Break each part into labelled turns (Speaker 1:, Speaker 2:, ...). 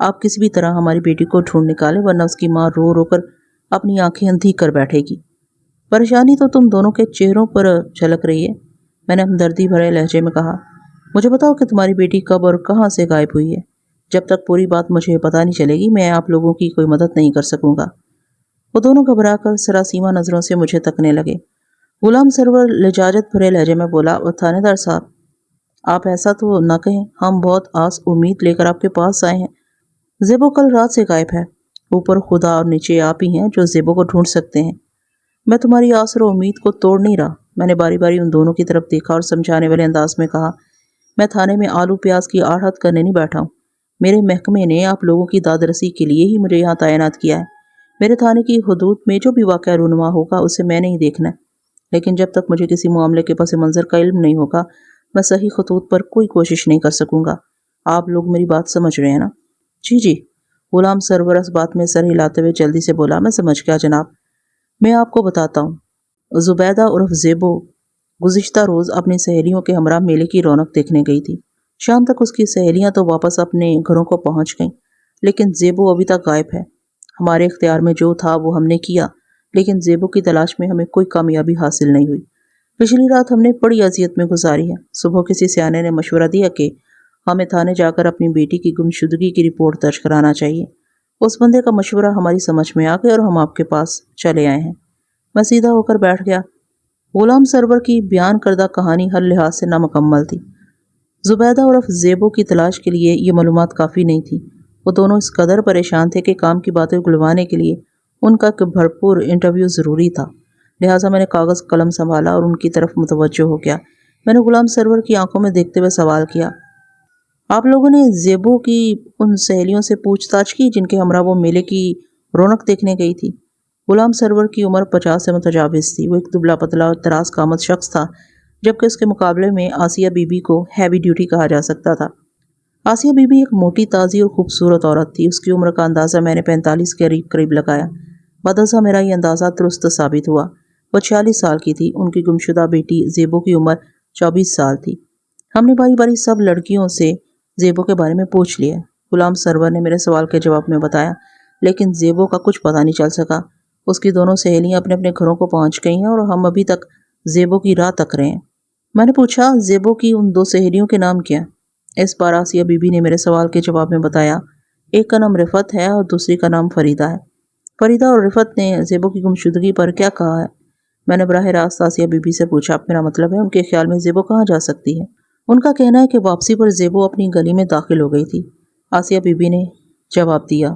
Speaker 1: آپ کسی بھی طرح ہماری بیٹی کو ڈھونڈ نکالیں ورنہ اس کی ماں رو رو کر اپنی آنکھیں اندھی کر بیٹھے گی۔ پریشانی تو تم دونوں کے چہروں پر جھلک رہی ہے، میں نے ہمدردی بھرے لہجے میں کہا۔ مجھے بتاؤ کہ تمہاری بیٹی کب اور کہاں سے غائب ہوئی ہے۔ جب تک پوری بات مجھے پتہ نہیں چلے گی میں آپ لوگوں کی کوئی مدد نہیں کر سکوں گا۔ وہ دونوں گھبرا کر سراسیمہ نظروں سے مجھے تکنے لگے۔ غلام سرور لجاجت بھرے لہجے میں بولا، اور تھانے دار صاحب آپ ایسا تو نہ کہیں، ہم بہت آس امید لے کر آپ کے پاس آئے ہیں۔ زیبو کل رات سے غائب ہے، اوپر خدا اور نیچے آپ ہی ہیں جو زیبو کو ڈھونڈ سکتے ہیں۔ میں تمہاری آس اور امید کو توڑ نہیں رہا، میں نے باری باری ان دونوں کی طرف دیکھا اور سمجھانے والے انداز میں کہا، میں تھانے میں آلو پیاز کی آڑھت کرنے نہیں بیٹھا ہوں۔ میرے محکمے نے آپ لوگوں کی داد رسی کے لیے ہی مجھے یہاں تعینات کیا ہے۔ میرے تھانے کی حدود میں جو بھی واقعہ رونما ہوگا اسے میں نے ہی دیکھنا ہے، لیکن جب تک مجھے کسی معاملے کے پس منظر کا علم نہیں ہوگا میں صحیح خطوط پر کوئی کوشش نہیں کر سکوں گا۔ آپ لوگ میری بات سمجھ رہے ہیں نا؟ جی جی، غلام سرور اس بات میں سر ہلاتے ہوئے جلدی سے بولا، میں سمجھ گیا جناب۔ میں آپ کو بتاتا ہوں، زبیدہ عرف زیبو گزشتہ روز اپنی سہیلیوں کے ہمراہ میلے کی رونق دیکھنے گئی تھی۔ شام تک اس کی سہیلیاں تو واپس اپنے گھروں کو پہنچ گئیں، لیکن زیبو ابھی تک غائب ہے۔ ہمارے اختیار میں جو تھا وہ ہم نے کیا، لیکن زیبو کی تلاش میں ہمیں کوئی کامیابی حاصل نہیں ہوئی۔ پچھلی رات ہم نے بڑی اذیت میں گزاری ہے۔ صبح کسی سیانے نے مشورہ دیا کہ ہمیں تھانے جا کر اپنی بیٹی کی گمشدگی کی رپورٹ درج کرانا چاہیے۔ اس بندے کا مشورہ ہماری سمجھ میں آ گیا اور ہم آپ کے پاس چلے آئے ہیں۔ میں سیدھا ہو کر بیٹھ گیا۔ غلام سرور کی بیان کردہ کہانی ہر لحاظ سے نامکمل تھی۔ زبیدہ عرف زیبو کی تلاش کے لیے یہ معلومات کافی نہیں تھی۔ وہ دونوں اس قدر پریشان تھے کہ کام کی باتیں گلوانے کے لیے ان کا ایک بھرپور انٹرویو ضروری تھا۔ لہٰذا میں نے کاغذ قلم سنبھالا اور ان کی طرف متوجہ ہو گیا۔ میں نے غلام سرور کی آنکھوں میں دیکھتے ہوئے سوال کیا، آپ لوگوں نے زیبو کی ان سہیلیوں سے پوچھ تاچھ کی جن کے ہمراہ وہ میلے کی رونق دیکھنے گئی تھی؟ غلام سرور کی عمر 50 سے متجاوز تھی۔ وہ ایک دبلا پتلا اور دراز قامت شخص تھا، جبکہ اس کے مقابلے میں آسیہ بی بی کو ہیوی ڈیوٹی کہا جا سکتا تھا۔ آسیہ بی بی ایک موٹی تازی اور خوبصورت عورت تھی۔ اس کی عمر کا اندازہ میں نے 45 کے قریب لگایا۔ بدضا میرا یہ اندازہ درست ثابت ہوا۔ وہ 46 سال کی تھی۔ ان کی گمشدہ بیٹی زیبو کی عمر 24 سال تھی۔ ہم نے باری باری سب لڑکیوں سے زیبو کے بارے میں پوچھ لیا۔ غلام سرور نے میرے سوال کے جواب میں بتایا، لیکن زیبو کا کچھ پتہ نہیں چل سکا۔ اس کی دونوں سہیلیاں اپنے اپنے گھروں کو پہنچ گئی ہیں اور ہم ابھی تک زیبو کی راہ تک رہے ہیں۔ میں نے پوچھا، زیبو کی ان 2 سہیلیوں کے نام کیا؟ اس بار آسیہ بی بی نے میرے سوال کے جواب میں بتایا، ایک کا نام رفت ہے اور دوسری کا نام فریدہ ہے۔ فریدہ اور رفت نے زیبو کی گمشدگی پر کیا کہا ہے؟ میں نے براہ راست آسیہ بی بی سے پوچھا۔ میرا مطلب ہے ان کے خیال میں زیبو کہاں جا سکتی ہے؟ ان کا کہنا ہے کہ واپسی پر زیبو اپنی گلی میں داخل ہو گئی تھی، آسیہ بی بی نے جواب دیا۔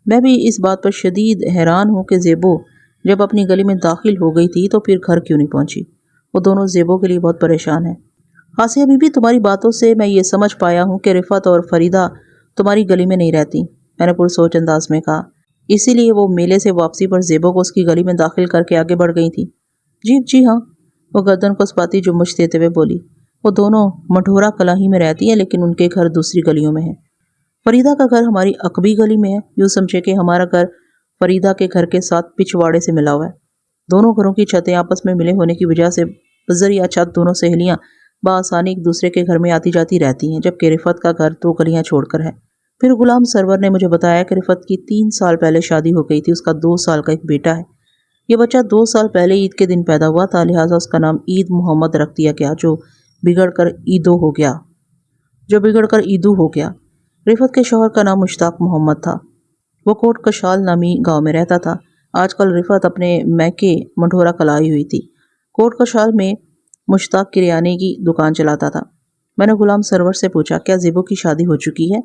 Speaker 1: میں بھی اس بات پر شدید حیران ہوں کہ زیبو جب اپنی گلی میں داخل ہو گئی تھی تو پھر گھر کیوں نہیں پہنچی؟ وہ دونوں زیبو کے لیے بہت پریشان ہیں۔ آسیہ بی بی، تمہاری باتوں سے میں یہ سمجھ پایا ہوں کہ رفت اور فریدہ تمہاری گلی میں نہیں رہتی، میں نے پرسوچ انداز میں کہا۔ اسی لیے وہ میلے سے واپسی پر زیبو کو اس کی گلی میں داخل کر کے آگے بڑھ گئی تھی؟ جی ہاں، وہ گردن کو اسپاتی جنبش دیتے ہوئے بولی۔ وہ دونوں مٹھورا کلاہی میں رہتی ہیں، لیکن ان کے گھر دوسری گلیوں میں ہیں۔ فریدہ کا گھر ہماری عقبی گلی میں ہے۔ یوں سمجھے کہ ہمارا گھر فریدہ کے گھر کے ساتھ پچھواڑے سے ملا ہوا ہے۔ دونوں گھروں کی چھتیں آپس میں ملے ہونے کی وجہ سے بذریعہ چھت دونوں سہیلیاں بآسانی ایک دوسرے کے گھر میں آتی جاتی رہتی ہیں، جبکہ رفت کا گھر 2 گلیاں چھوڑ کر ہے۔ پھر غلام سرور نے مجھے بتایا کہ رفت کی 3 سال پہلے شادی ہو گئی تھی۔ اس کا 2 سال کا ایک بیٹا ہے۔ یہ بچہ 2 سال پہلے عید کے دن پیدا ہوا تھا، لہٰذا اس کا نام عید محمد رکھ دیا گیا، جو بگڑ کر ایدو ہو گیا۔ رفت کے شوہر کا نام مشتاق محمد تھا۔ وہ کوٹ کشال نامی گاؤں میں رہتا تھا۔ آج کل رفت اپنے میکے مٹھورا کلائی ہوئی تھی۔ کوٹ کشال میں مشتاق کریانے کی دکان چلاتا تھا۔ میں نے غلام سرور سے پوچھا، کیا زیبو کی شادی ہو چکی ہے؟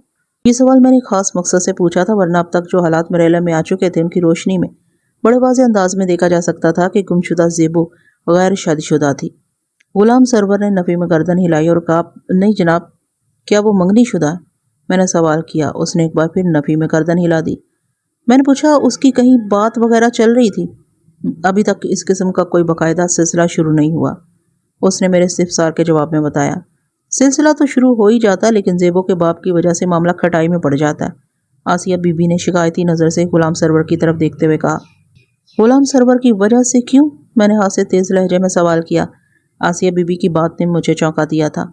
Speaker 1: یہ سوال میں نے خاص مقصد سے پوچھا تھا، ورنہ اب تک جو حالات میرے علم میں آ چکے تھے ان کی روشنی میں بڑے واضح انداز میں دیکھا جا سکتا تھا کہ گمشدہ زیبو غیر شادی شدہ تھی۔ غلام سرور نے نفی میں گردن ہلائی اور کہا، نہیں جناب، کیا وہ منگنی شدہ ہے؟ میں نے سوال کیا۔ اس نے ایک بار پھر نفی میں گردن ہلا دی۔ میں نے پوچھا، اس کی کہیں بات وغیرہ چل رہی تھی؟ ابھی تک اس قسم کا کوئی باقاعدہ سلسلہ شروع نہیں ہوا، اس نے میرے استفسار کے جواب میں بتایا۔ سلسلہ تو شروع ہو ہی جاتا ہے، لیکن زیبو کے باپ کی وجہ سے معاملہ کھٹائی میں پڑ جاتا ہے، آسیہ بی بی نے شکایتی نظر سے غلام سرور کی طرف دیکھتے ہوئے کہا۔ غلام سرور کی وجہ سے کیوں؟ میں نے ہاتھ سے تیز لہجے میں سوال کیا۔ آسیہ بی بی کی بات نے مجھے چونکا دیا تھا۔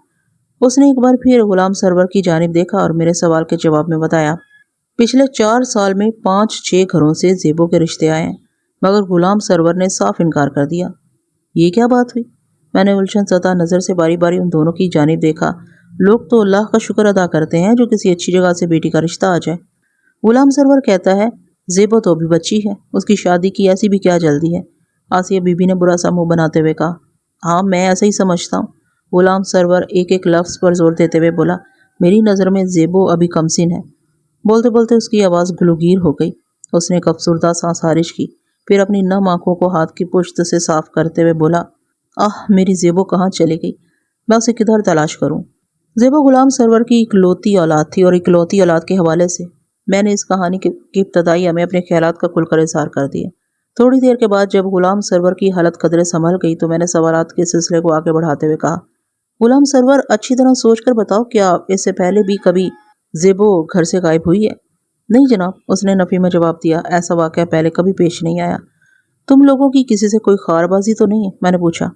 Speaker 1: اس نے ایک بار پھر غلام سرور کی جانب دیکھا اور میرے سوال کے جواب میں بتایا، پچھلے 4 سال میں 5-6 گھروں سے زیبو کے رشتے آئے ہیں، مگر غلام سرور نے صاف انکار کر دیا۔ یہ کیا بات ہوئی؟ میں نے الجھن زدہ نظر سے باری باری ان دونوں کی جانب دیکھا۔ لوگ تو اللہ کا شکر ادا کرتے ہیں جو کسی اچھی جگہ سے بیٹی کا رشتہ آ جائے۔ غلام سرور کہتا ہے زیبو تو ابھی بچی ہے، اس کی شادی کی ایسی بھی کیا جلدی ہے؟ آسیہ بی بی نے برا سا منہ بناتے ہوئے کہا۔ ہاں میں ایسا ہی سمجھتا ہوں۔ غلام سرور ایک ایک لفظ پر زور دیتے ہوئے بولا۔ میری نظر میں زیبو ابھی کمسن ہے۔ بولتے بولتے اس کی آواز گلوگیر ہو گئی۔ اس نے ایک افسردہ سانس خارج کی، پھر اپنی نم آنکھوں کو ہاتھ کی پشت سے صاف کرتے ہوئے بولا، میری زیبو کہاں چلی گئی؟ میں اسے کدھر تلاش کروں؟ زیبو غلام سرور کی اکلوتی اولاد تھی، اور اکلوتی اولاد کے حوالے سے میں نے اس کہانی کی ابتدائی میں اپنے خیالات کا کھل کر اظہار کر دیا۔ تھوڑی دیر کے بعد جب غلام سرور کی حالت قدرے سنبھل گئی تو میں نے سوالات کے سلسلے کو آگے بڑھاتے ہوئے کہا، غلام سرور اچھی طرح سوچ کر بتاؤ، کیا اس سے پہلے بھی کبھی زیبو گھر سے غائب ہوئی ہے؟ نہیں جناب، اس نے نفی میں جواب دیا، ایسا واقعہ پہلے کبھی پیش نہیں آیا۔ تم لوگوں کی کسی سے کوئی خار بازی تو نہیں ہے؟ میں نے پوچھا۔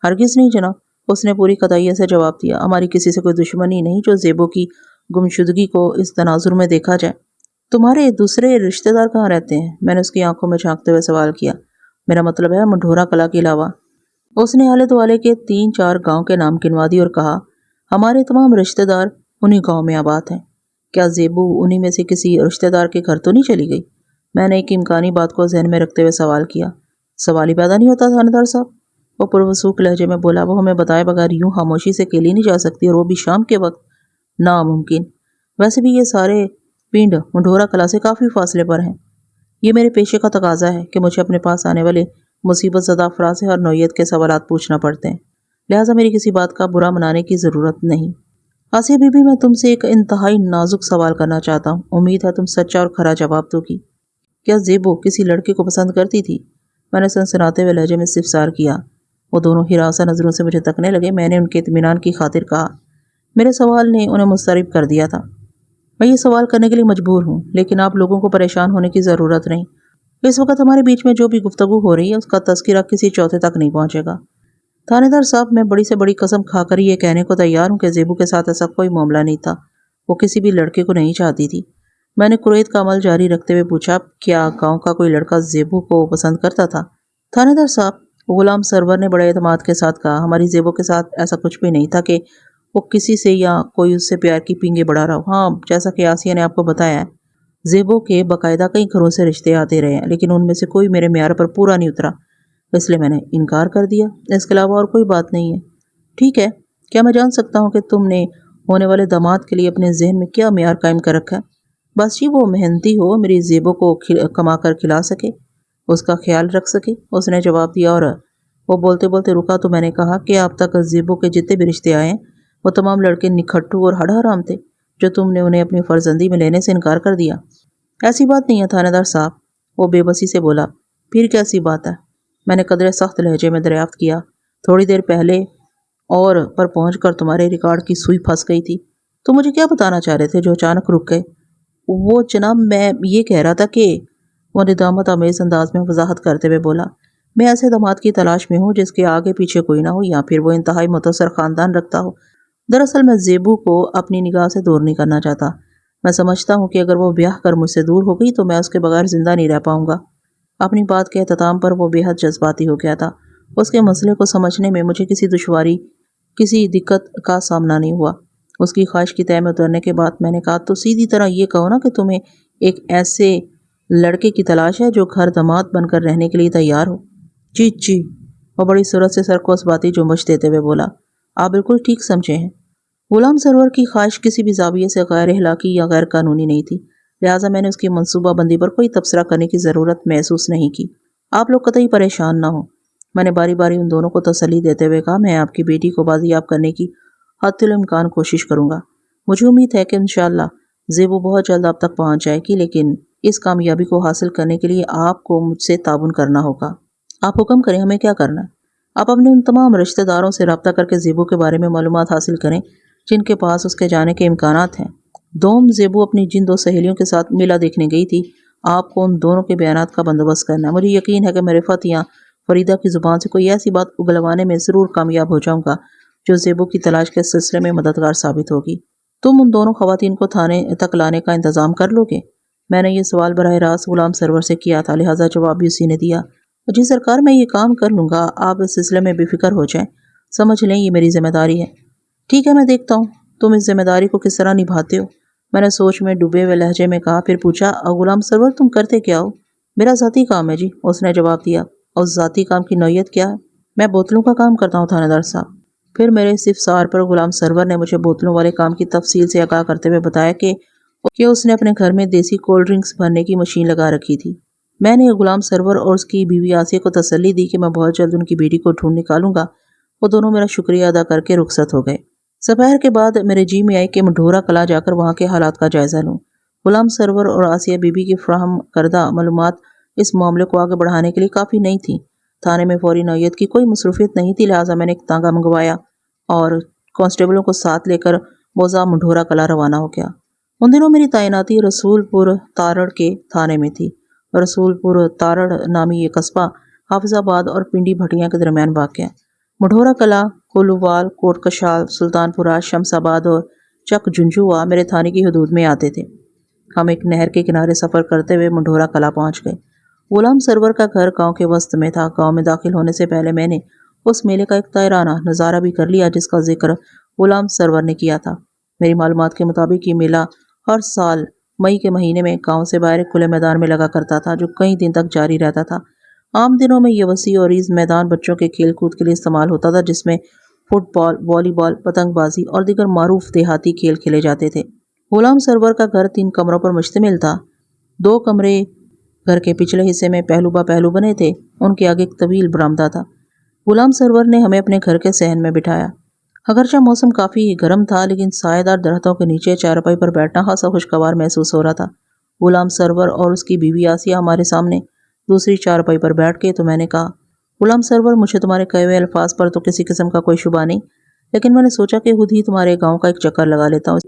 Speaker 1: ہرگز نہیں جناب، اس نے پوری قطعیت سے جواب دیا، ہماری کسی سے کوئی دشمنی نہیں جو زیبو کی گمشدگی کو اس تناظر میں دیکھا جائے۔ تمہارے دوسرے رشتہ دار کہاں رہتے ہیں؟ میں نے اس کی آنکھوں میں جھانکتے ہوئے سوال کیا۔ میرا مطلب ہے منڈھورا کلا کے علاوہ۔ اس نے آلے دوالے کے 3-4 گاؤں کے نام گنوا دی اور کہا، ہمارے تمام رشتہ دار انہی گاؤں میں آباد ہیں۔ کیا زیبو انہی میں سے کسی رشتہ دار کے گھر تو نہیں چلی گئی؟ میں نے ایک امکانی بات کو ذہن میں رکھتے ہوئے سوال کیا۔ سوال ہی پیدا نہیں ہوتا تھانیدار صاحب، وہ پروسوک لہجے میں بولا، وہ ہمیں بتائے بغیر یوں خاموشی سے اکیلی نہیں جا سکتی، اور وہ بھی شام کے وقت۔ ناممکن۔ ویسے بھی یہ سارے پنڈ منڈھورا کلا سے کافی فاصلے پر ہیں۔ یہ میرے پیشے کا تقاضا ہے کہ مجھے اپنے پاس آنے والے مصیبت زدہ افراد سے ہر نوعیت کے سوالات پوچھنا پڑتے ہیں، لہٰذا میری کسی بات کا برا منانے کی ضرورت نہیں۔ آسیہ بی بی، میں تم سے ایک انتہائی نازک سوال کرنا چاہتا ہوں، امید ہے تم سچا اور کھرا جواب دو گی۔ کیا زیبو کسی لڑکے کو پسند کرتی تھی؟ میں نے سنسناتے ہوئے لہجے میں استفسار کیا۔ وہ دونوں ہراساں نظروں سے مجھے تکنے لگے۔ میں نے ان کے اطمینان کی خاطر کہا، میرے سوال نے انہیں مضطرب کر دیا تھا۔ میں یہ سوال کرنے کے لیے مجبور ہوں، لیکن آپ لوگوں کو پریشان ہونے کی ضرورت نہیں۔ اس وقت ہمارے بیچ میں جو بھی گفتگو ہو رہی ہے اس کا تذکرہ کسی چوتھے تک نہیں پہنچے گا۔ تھانے دار صاحب، میں بڑی سے بڑی قسم کھا کر یہ کہنے کو تیار ہوں کہ زیبو کے ساتھ ایسا کوئی معاملہ نہیں تھا۔ وہ کسی بھی لڑکے کو نہیں چاہتی تھی۔ میں نے قریت کا عمل جاری رکھتے ہوئے پوچھا، کیا گاؤں کا کوئی لڑکا زیبو کو پسند کرتا تھا؟ تھانے دار صاحب، غلام سرور نے بڑے اعتماد کے ساتھ کہا، ہماری زیبو کے ساتھ ایسا کچھ بھی نہیں تھا کہ وہ کسی سے یا کوئی اس سے پیار کی پینگے بڑھا رہا ہو۔ ہاں، جیسا کہ آسیہ نے آپ کو بتایا ہے، زیبو کے باقاعدہ کئی گھروں سے رشتے آتے رہے ہیں، لیکن ان میں سے کوئی میرے معیار پر پورا نہیں اترا، اس لیے میں نے انکار کر دیا۔ اس کے علاوہ اور کوئی بات نہیں ہے۔ ٹھیک ہے، کیا میں جان سکتا ہوں کہ تم نے ہونے والے داماد کے لیے اپنے ذہن میں کیا معیار قائم کر رکھا ہے؟ بس جی، وہ محنتی ہو، میری زیبو کو کما کر کھلا سکے، اس کا خیال رکھ سکے، اس نے جواب دیا۔ اور وہ بولتے بولتے رکا تو میں نے کہا کہ اب تک زیبو کے جتنے بھی رشتے آئے ہیں وہ تمام لڑکے نکھٹو اور ہڈ حرام تھے، جو تم نے انہیں اپنی فرزندی میں لینے سے انکار کر دیا۔ ایسی بات نہیں ہے تھانے دار صاحب، وہ بے بسی سے بولا۔ پھر کیسی بات ہے؟ میں نے قدرے سخت لہجے میں دریافت کیا۔ تھوڑی دیر پہلے اور پر پہنچ کر تمہارے ریکارڈ کی سوئی پھنس گئی تھی۔ تو مجھے کیا بتانا چاہ رہے تھے جو اچانک رک گئے؟ وہ جناب، میں یہ کہہ رہا تھا کہ، وہ ندامت آمیز انداز میں وضاحت کرتے ہوئے بولا، میں ایسے داماد کی تلاش میں ہوں جس کے آگے پیچھے کوئی نہ ہو، یا پھر وہ انتہائی متصر خاندان رکھتا ہو۔ دراصل میں زیبو کو اپنی نگاہ سے دور نہیں کرنا چاہتا۔ میں سمجھتا ہوں کہ اگر وہ بیاہ کر مجھ سے دور ہو گئی تو میں اس کے بغیر زندہ نہیں رہ پاؤں گا۔ اپنی بات کے اختتام پر وہ بے حد جذباتی ہو گیا تھا۔ اس کے مسئلے کو سمجھنے میں مجھے کسی دشواری، کسی دقت کا سامنا نہیں ہوا۔ اس کی خواہش کی تہہ میں اترنے کے بعد میں نے کہا، تو سیدھی طرح یہ کہو نا کہ تمہیں ایک ایسے لڑکے کی تلاش ہے جو گھر داماد بن کر رہنے کے لیے تیار ہو۔ جی جی، وہ بڑی سرعت سے سر کو اس باتی جنبش دیتے ہوئے بولا، آپ بالکل ٹھیک سمجھے ہیں۔ غلام سرور کی خواہش کسی بھی زاویے سے غیر اخلاقی یا غیر قانونی نہیں تھی، لہٰذا میں نے اس کی منصوبہ بندی پر کوئی تبصرہ کرنے کی ضرورت محسوس نہیں کی۔ آپ لوگ قطعی پریشان نہ ہوں، میں نے باری باری ان دونوں کو تسلی دیتے ہوئے کہا، میں آپ کی بیٹی کو بازیاب کرنے کی حتی الامکان کوشش کروں گا۔ مجھے امید ہے کہ انشاءاللہ زیبو بہت جلد آپ تک پہنچ جائے گی، لیکن اس کامیابی کو حاصل کرنے کے لیے آپ کو مجھ سے تعاون کرنا ہوگا۔ آپ حکم کریں، ہمیں کیا کرنا ہے؟ آپ اپنے ان تمام رشتہ داروں سے رابطہ کر کے زیبو کے بارے میں معلومات حاصل کریں جن کے پاس اس کے جانے کے امکانات ہیں۔ دوم، زیبو اپنی جن 2 سہیلیوں کے ساتھ میلہ دیکھنے گئی تھی، آپ کو ان دونوں کے بیانات کا بندوبست کرنا ہے۔ مجھے یقین ہے کہ میں رفعت یا فریدہ کی زبان سے کوئی ایسی بات اگلوانے میں ضرور کامیاب ہو جاؤں گا جو زیبو کی تلاش کے سلسلے میں مددگار ثابت ہوگی۔ تم ان دونوں خواتین کو تھانے تک لانے کا انتظام کر لو گے؟ میں نے یہ سوال براہ راست غلام سرور سے کیا تھا، لہٰذا جواب بھی اسی نے دیا۔ جی سرکار، میں یہ کام کر لوں گا، آپ اس سلسلے میں بے فکر ہو جائیں، سمجھ لیں یہ میری ذمہ داری ہے۔ ٹھیک ہے، میں دیکھتا ہوں تم اس ذمہ داری کو کس طرح نبھاتے ہو، میں نے سوچ میں ڈوبے ہوئے لہجے میں کہا۔ پھر پوچھا، غلام سرور تم کرتے کیا ہو؟ میرا ذاتی کام ہے جی، اس نے جواب دیا۔ اور ذاتی کام کی نوعیت کیا ہے؟ میں بوتلوں کا کام کرتا ہوں تھانے دار صاحب۔ پھر میرے اس استفسار پر غلام سرور نے مجھے بوتلوں والے کام کی تفصیل سے آگاہ کرتے ہوئے بتایا کہ اس نے اپنے گھر میں دیسی کولڈ ڈرنکس بھرنے کی مشین لگا رکھی تھی۔ میں نے غلام سرور اور اس کی بیوی آسیہ کو تسلی دی کہ میں بہت جلد ان کی بیٹی کو ڈھونڈ نکالوں گا۔ وہ دونوں میرا شکریہ ادا کر کے رخصت ہو گئے۔ دوپہر کے بعد میرے جی میں آئی کہ مڈھورا کلا جا کر وہاں کے حالات کا جائزہ لوں۔ غلام سرور اور آسیہ بی بی کی فراہم کردہ معلومات اس معاملے کو آگے بڑھانے کے لیے کافی نہیں تھیں۔ تھانے میں فوری نوعیت کی کوئی مصروفیت نہیں تھی، لہٰذا میں نے ایک تانگا منگوایا اور کانسٹیبلوں کو ساتھ لے کر بوزا مڈھورا کلا روانہ ہو گیا۔ ان دنوں میری تعیناتی رسول پور تارڑ کے تھانے میں تھی۔ رسول پور تارڑ نامی یہ قصبہ حافظ آباد اور پنڈی بھٹیاں کے درمیان واقع ہے۔ مڈھورا کلا، کولووال، کوٹ کشال، سلطان پورہ، شمس آباد اور چک جنجوا میرے تھانے کی حدود میں آتے تھے۔ ہم ایک نہر کے کنارے سفر کرتے ہوئے مڈھورا کلا پہنچ گئے۔ غلام سرور کا گھر گاؤں کے وسط میں تھا۔ گاؤں میں داخل ہونے سے پہلے میں نے اس میلے کا ایک طائرانہ نظارہ بھی کر لیا جس کا ذکر غلام سرور نے کیا تھا۔ میری معلومات کے مطابق یہ میلہ ہر سال مئی کے مہینے میں گاؤں سے باہر کھلے میدان میں لگا کرتا تھا، جو کئی دن تک جاری رہتا تھا۔ عام دنوں میں یہ وسیع اور عریض میدان بچوں کے کھیل کود کے لیے استعمال ہوتا تھا، جس میں فٹ بال، والی بال، پتنگ بازی اور دیگر معروف دیہاتی کھیل کھیلے جاتے تھے۔ غلام سرور کا گھر 3 کمروں پر مشتمل تھا۔ 2 کمرے گھر کے پچھلے حصے میں پہلو با پہلو بنے تھے، ان کے آگے ایک طویل برآمدہ تھا۔ غلام سرور نے ہمیں اپنے گھر کے صحن میں بٹھایا۔ اگرچہ موسم کافی گرم تھا، لیکن سایہ دار درختوں کے نیچے چارپائی پر بیٹھنا خاصا خوشگوار محسوس ہو رہا تھا۔ غلام سرور اور اس کی بیوی آسیہ ہمارے سامنے دوسری چارپائی پر بیٹھ گئے تو میں نے کہا، غلام سرور مجھے تمہارے کہے ہوئے الفاظ پر تو کسی قسم کا کوئی شبہ نہیں، لیکن میں نے سوچا کہ خود ہی تمہارے گاؤں کا ایک چکر لگا لیتا ہوں۔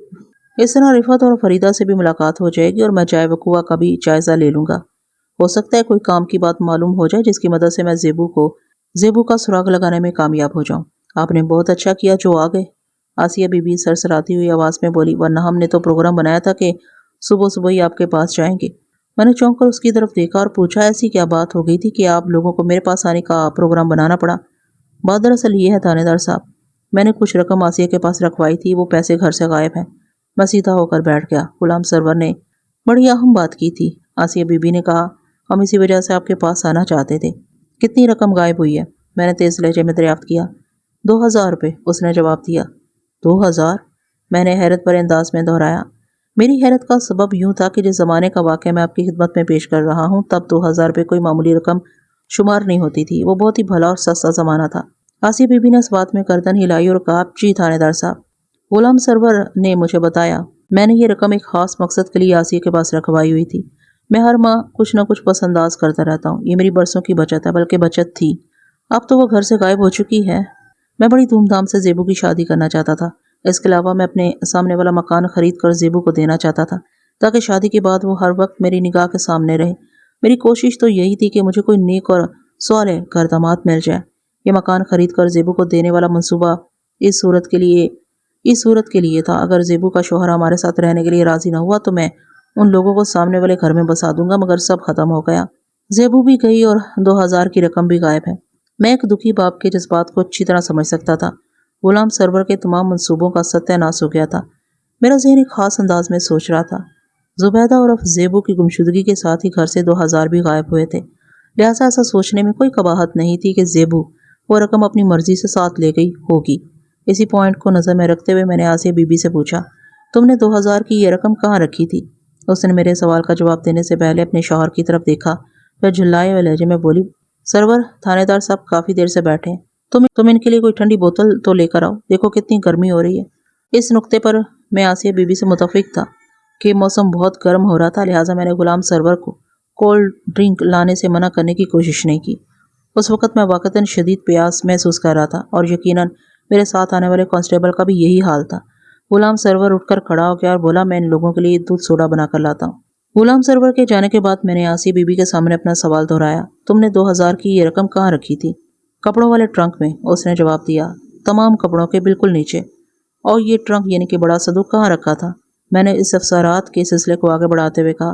Speaker 1: اس طرح رفعت اور فریدہ سے بھی ملاقات ہو جائے گی اور میں جائے وقوع کا بھی جائزہ لے لوں گا۔ ہو سکتا ہے کوئی کام کی بات معلوم ہو جائے جس کی مدد سے میں زیبو کا سراغ لگانے میں کامیاب ہو جاؤں۔ آپ نے بہت اچھا کیا جو آ گئے، آسیہ بی بی سرسراتی ہوئی آواز میں بولی، ورنہ ہم نے تو پروگرام بنایا تھا کہ صبح صبح ہی آپ کے پاس جائیں گے۔ میں نے چونک کر اس کی طرف دیکھا اور پوچھا، ایسی کیا بات ہو گئی تھی کہ آپ لوگوں کو میرے پاس آنے کا پروگرام بنانا پڑا؟ بات دراصل یہ ہے تھانے دار صاحب، میں نے کچھ رقم آسیہ کے پاس رکھوائی تھی، وہ پیسے گھر سے غائب ہیں۔ میں سیدھا ہو کر بیٹھ گیا۔ غلام سرور نے بڑی اہم بات کی تھی، آسیہ بی بی نے کہا، ہم اسی وجہ سے آپ کے پاس آنا چاہتے تھے۔ کتنی رقم غائب ہوئی ہے؟ میں نے تیز لہجے میں دریافت کیا۔ 2000 روپے، اس نے جواب دیا۔ 2000؟ میں نے حیرت بھرے انداز میں دہرایا۔ میری حیرت کا سبب یوں تھا کہ جس زمانے کا واقعہ میں آپ کی خدمت میں پیش کر رہا ہوں، تب 2000 روپے کوئی معمولی رقم شمار نہیں ہوتی تھی، وہ بہت ہی بھلا اور سستا زمانہ تھا۔ آسیہ بی بی نے اس بات میں گردن ہلائی اور کہا، جی تھانے دار صاحب، غلام سرور نے مجھے بتایا، میں نے یہ رقم ایک خاص مقصد کے لیے آسیہ کے پاس رکھوائی ہوئی تھی۔ میں ہر ماہ کچھ نہ کچھ پس انداز کرتا رہتا ہوں، یہ میری برسوں کی بچت ہے، بلکہ بچت تھی، اب تو وہ گھر سے غائب ہو چکی ہے۔ میں بڑی دھوم دھام سے زیبو کی شادی کرنا چاہتا تھا۔ اس کے علاوہ میں اپنے سامنے والا مکان خرید کر زیبو کو دینا چاہتا تھا، تاکہ شادی کے بعد وہ ہر وقت میری نگاہ کے سامنے رہے۔ میری کوشش تو یہی تھی کہ مجھے کوئی نیک اور صالح گھر داماد مل جائے۔ یہ مکان خرید کر زیبو کو دینے والا منصوبہ اس صورت کے لیے تھا، اگر زیبو کا شوہر ہمارے ساتھ رہنے کے لیے راضی نہ ہوا تو میں ان لوگوں کو سامنے والے گھر میں بسا دوں گا، مگر سب ختم ہو گیا۔ زیبو بھی گئی اور 2000 کی رقم بھی غائب ہے۔ میں ایک دکھی باپ کے جذبات کو اچھی طرح سمجھ سکتا تھا۔ غلام سرور کے تمام منصوبوں کا ستیہ ناش ہو گیا تھا۔ میرا ذہن ایک خاص انداز میں سوچ رہا تھا۔ زبیدہ اور زیبو کی گمشدگی کے ساتھ ہی گھر سے 2000 بھی غائب ہوئے تھے، لہٰذا ایسا سوچنے میں کوئی قباحت نہیں تھی کہ زیبو وہ رقم اپنی مرضی سے ساتھ لے گئی ہوگی۔ اسی پوائنٹ کو نظر میں رکھتے ہوئے میں نے آسیہ بی بی سے پوچھا، تم نے 2000 کی یہ رقم کہاں رکھی تھی؟ اس نے میرے سوال کا جواب دینے سے پہلے اپنے شوہر کی طرف دیکھا، پھر جھلائے ہوئے لہجے میں بولی، سرور، تھانے دار صاحب کافی دیر سے بیٹھے ہیں، تم ان کے لیے کوئی ٹھنڈی بوتل تو لے کر آؤ، دیکھو کتنی گرمی ہو رہی ہے۔ اس نقطے پر میں آسیہ بی بی سے متفق تھا کہ موسم بہت گرم ہو رہا تھا، لہٰذا میں نے غلام سرور کو کولڈ ڈرنک لانے سے منع کرنے کی کوشش نہیں کی۔ اس وقت میں واقعتاً شدید پیاس محسوس کر رہا تھا اور یقیناً میرے ساتھ آنے والے کانسٹیبل کا بھی یہی حال تھا۔ غلام سرور اٹھ کر کھڑا ہو گیا اور بولا، میں ان لوگوں کے لیے دودھ سوڈا بنا کر لاتا ہوں۔ غلام سرور کے جانے کے بعد میں نے آسیہ بی بی کے سامنے اپنا سوال دہرایا، تم نے 2000 کی یہ رقم کہاں رکھی تھی؟ کپڑوں والے ٹرنک میں، اس نے جواب دیا، تمام کپڑوں کے بالکل نیچے۔ اور یہ ٹرنک یعنی کہ بڑا صندوق کہاں رکھا تھا؟ میں نے اس افسرات کے سلسلے کو آگے بڑھاتے ہوئے کہا،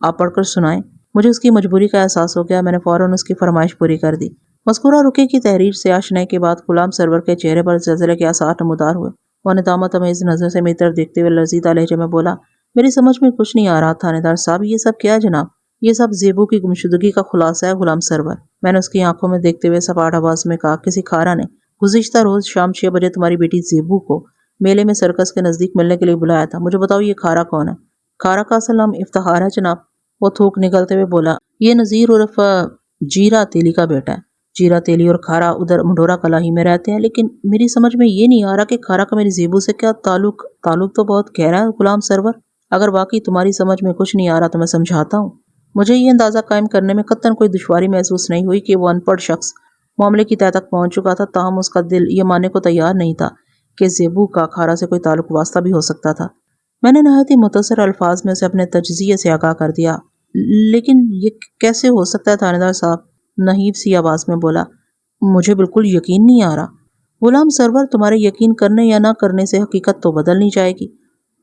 Speaker 1: آپ پڑھ کر سنائیں۔ مجھے اس کی مجبوری کا احساس ہو گیا۔ میں نے فوراً اس کی فرمائش پوری کر دی۔ مذکورہ رکیے کی تحریر سے آشنائی کے بعد غلام سرور کے چہرے پر زلزلے کے آثار نمودار ہوئے۔ وہ ندامت آمیز نظر سے میری طرف دیکھتے ہوئے لرزیدہ لہجے میں بولا، میری سمجھ میں کچھ نہیں آ رہا تھانے دار صاحب، یہ سب کیا ہے جناب؟ یہ سب زیبو کی گمشدگی کا خلاصہ ہے غلام سرور۔ میں نے اس کی آنکھوں میں دیکھتے ہوئے سپاٹ آواز میں کہا، کسی کھارا نے گزشتہ روز شام 6 بجے تمہاری بیٹی زیبو کو میلے میں سرکس کے نزدیک ملنے کے لیے بلایا تھا۔ مجھے بتاؤ یہ کھارا کون ہے؟ کھارا کا اصل نام افتخار ہے جناب، وہ تھوک نکلتے ہوئے بولا۔ یہ نذیر عرف جیرا تیلی کا بیٹا ہے۔ جیرا تیلی اور کھارا ادھر منڈورا کلا ہی میں رہتے ہیں، لیکن میری سمجھ میں یہ نہیں آ رہا کہ کھارا کا میری زیبو سے کیا تعلق تو بہت گہرا ہے غلام سرور۔ اگر واقعی تمہاری سمجھ میں کچھ نہیں آ رہا تو میں سمجھاتا ہوں۔ مجھے یہ اندازہ قائم کرنے میں قطعاً کوئی دشواری محسوس نہیں ہوئی کہ وہ ان پڑھ شخص معاملے کی تہہ تک پہنچ چکا تھا، تاہم اس کا دل یہ ماننے کو تیار نہیں تھا کہ زیبو کا کھارا سے کوئی تعلق واسطہ بھی ہو سکتا تھا۔ میں نے نہایت ہی مختصر الفاظ میں اسے اپنے تجزیے سے آگاہ کر دیا۔ لیکن یہ کیسے ہو سکتا ہے تھانے دار صاحب؟ نحیف سی آواز میں بولا، مجھے بالکل یقین نہیں آ رہا۔ غلام سرور، تمہارے یقین کرنے یا نہ کرنے سے حقیقت تو بدل نہیں جائے گی۔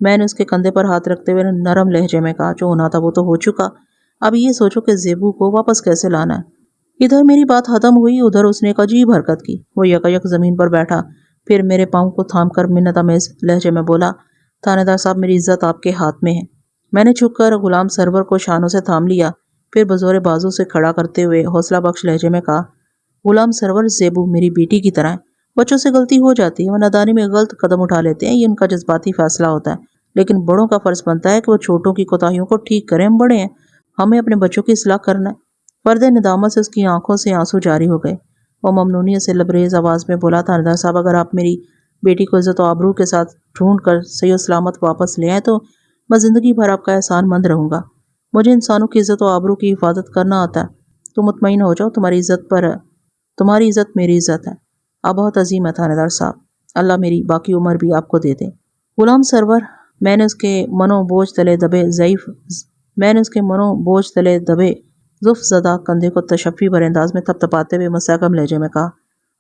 Speaker 1: میں نے اس کے کندھے پر ہاتھ رکھتے ہوئے نرم لہجے میں کہا، جو ہونا تھا وہ تو ہو چکا، اب یہ سوچو کہ زیبو کو واپس کیسے لانا ہے۔ ادھر میری بات ختم ہوئی، ادھر اس نے ایک عجیب حرکت کی۔ وہ یکایک زمین پر بیٹھا، پھر میرے پاؤں کو تھام کر منت آمیز لہجے میں بولا، تھانے دار صاحب میری عزت آپ کے ہاتھ میں ہے۔ میں نے جھک کر غلام سرور کو شانوں سے تھام لیا، پھر بزور بازو سے کھڑا کرتے ہوئے حوصلہ بخش لہجے میں کہا، غلام سرور، زیبو میری بیٹی کی طرح ہے۔ بچوں سے غلطی ہو جاتی ہے، وہ نادانی میں غلط قدم اٹھا لیتے ہیں، یہ ان کا جذباتی فیصلہ ہوتا ہے، لیکن بڑوں کا فرض بنتا ہے کہ وہ چھوٹوں کی کوتاہیوں کو ٹھیک کریں۔ ہم بڑے ہیں، ہمیں اپنے بچوں کی اصلاح کرنا ہے۔ فرد ندامت سے اس کی آنکھوں سے آنسو جاری ہو گئے۔ وہ ممنونیت سے لبریز آواز میں بولا، تھانے دار صاحب، اگر آپ میری بیٹی کو عزت و آبرو کے ساتھ ڈھونڈ کر صحیح و سلامت واپس لے آئیں تو میں زندگی بھر آپ کا احسان مند رہوں گا۔ مجھے انسانوں کی عزت و آبرو کی حفاظت کرنا آتا ہے۔ تو مطمئن ہو جاؤ، تمہاری عزت میری عزت ہے۔ آپ بہت عظیم ہے تھانے دار صاحب، اللہ میری باقی عمر بھی آپ کو دے دے۔ غلام سرور، میں نے اس کے منو بوجھ تلے دبے ضعف زدہ کندھے کو تشفی بھرے انداز میں تھپ تھپاتے ہوئے مستحکم لہجے میں کہا،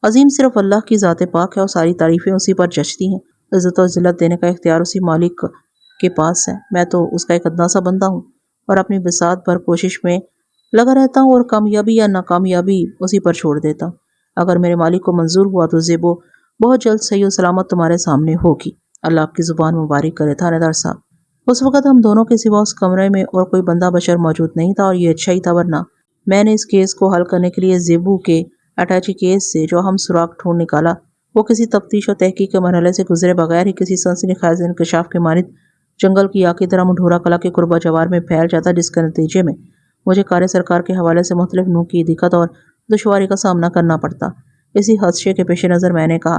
Speaker 1: عظیم صرف اللہ کی ذات پاک ہے اور ساری تعریفیں اسی پر جچتی ہیں۔ عزت و ذلت دینے کا اختیار اسی مالک کے پاس ہے، میں تو اس کا ایک ادنا سا بندہ ہوں اور اپنی بساط پر کوشش میں لگا رہتا ہوں اور کامیابی یا ناکامیابی اسی پر چھوڑ دیتا ہوں۔ اگر میرے مالک کو منظور ہوا تو زیبو بہت جلد صحیح و سلامت تمہارے سامنے ہوگی۔ اللہ آپ کی زبان مبارک کرے تھانے دار صاحب۔ اس وقت ہم دونوں کے سوا اس کمرے میں اور کوئی بندہ بشر موجود نہیں تھا، اور یہ اچھا ہی تھا، ورنہ میں نے اس کیس کو حل کرنے کے لیے زیبو کے اٹیچی کیس سے جو ہم سراغ ڈھونڈ نکالا، وہ کسی تفتیش اور تحقیق کے مرحلے سے گزرے بغیر ہی کسی سنسنی خیز انکشاف کے مانند جنگل کی آگ کی طرح منڈورا کلا کے قربہ جوار میں پھیل جاتا، جس کے نتیجے میں مجھے کار سرکار کے حوالے سے مختلف نوع کی دقت اور دشواری کا سامنا کرنا پڑتا۔ اسی خدشے کے پیش نظر میں نے کہا،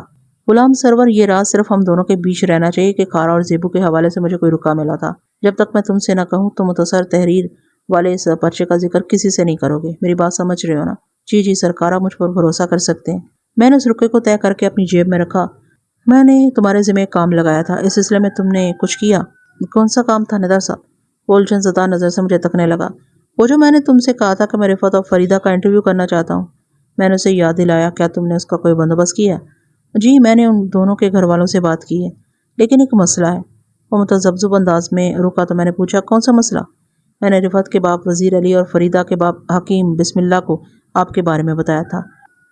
Speaker 1: غلام سرور، یہ راز صرف ہم دونوں کے بیچ رہنا چاہیے کہ کھارا اور زیبو کے حوالے سے مجھے کوئی رکا ملا تھا۔ جب تک میں تم سے نہ کہوں تو متصر تحریر والے اس پرچے کا ذکر کسی سے نہیں کرو گے، میری بات سمجھ رہے ہو نا؟ جی جی سرکار، آپ مجھ پر بھروسہ کر سکتے ہیں۔ میں نے اس رکے کو طے کر کے اپنی جیب میں رکھا۔ میں نے تمہارے ذمہ ایک کام لگایا تھا، اس سلسلے میں تم نے کچھ کیا؟ کون سا کام تھانے دار صاحب؟ وہ الجھن زدہ نظر سے مجھے تکنے لگا۔ وہ جو میں نے تم سے کہا تھا کہ میں رفعت اور فریدہ کا انٹرویو کرنا چاہتا ہوں۔ میں نے اسے یاد دلایا، کیا تم نے اس کا کوئی بندوبست کیا؟ جی، میں نے ان دونوں کے گھر والوں سے بات کی ہے، لیکن ایک مسئلہ ہے۔ وہ متذبذب انداز میں رکا تو میں نے پوچھا، کون سا مسئلہ؟ میں نے رفعت کے باپ وزیر علی اور فریدہ کے باپ حکیم بسم اللہ کو آپ کے بارے میں بتایا تھا۔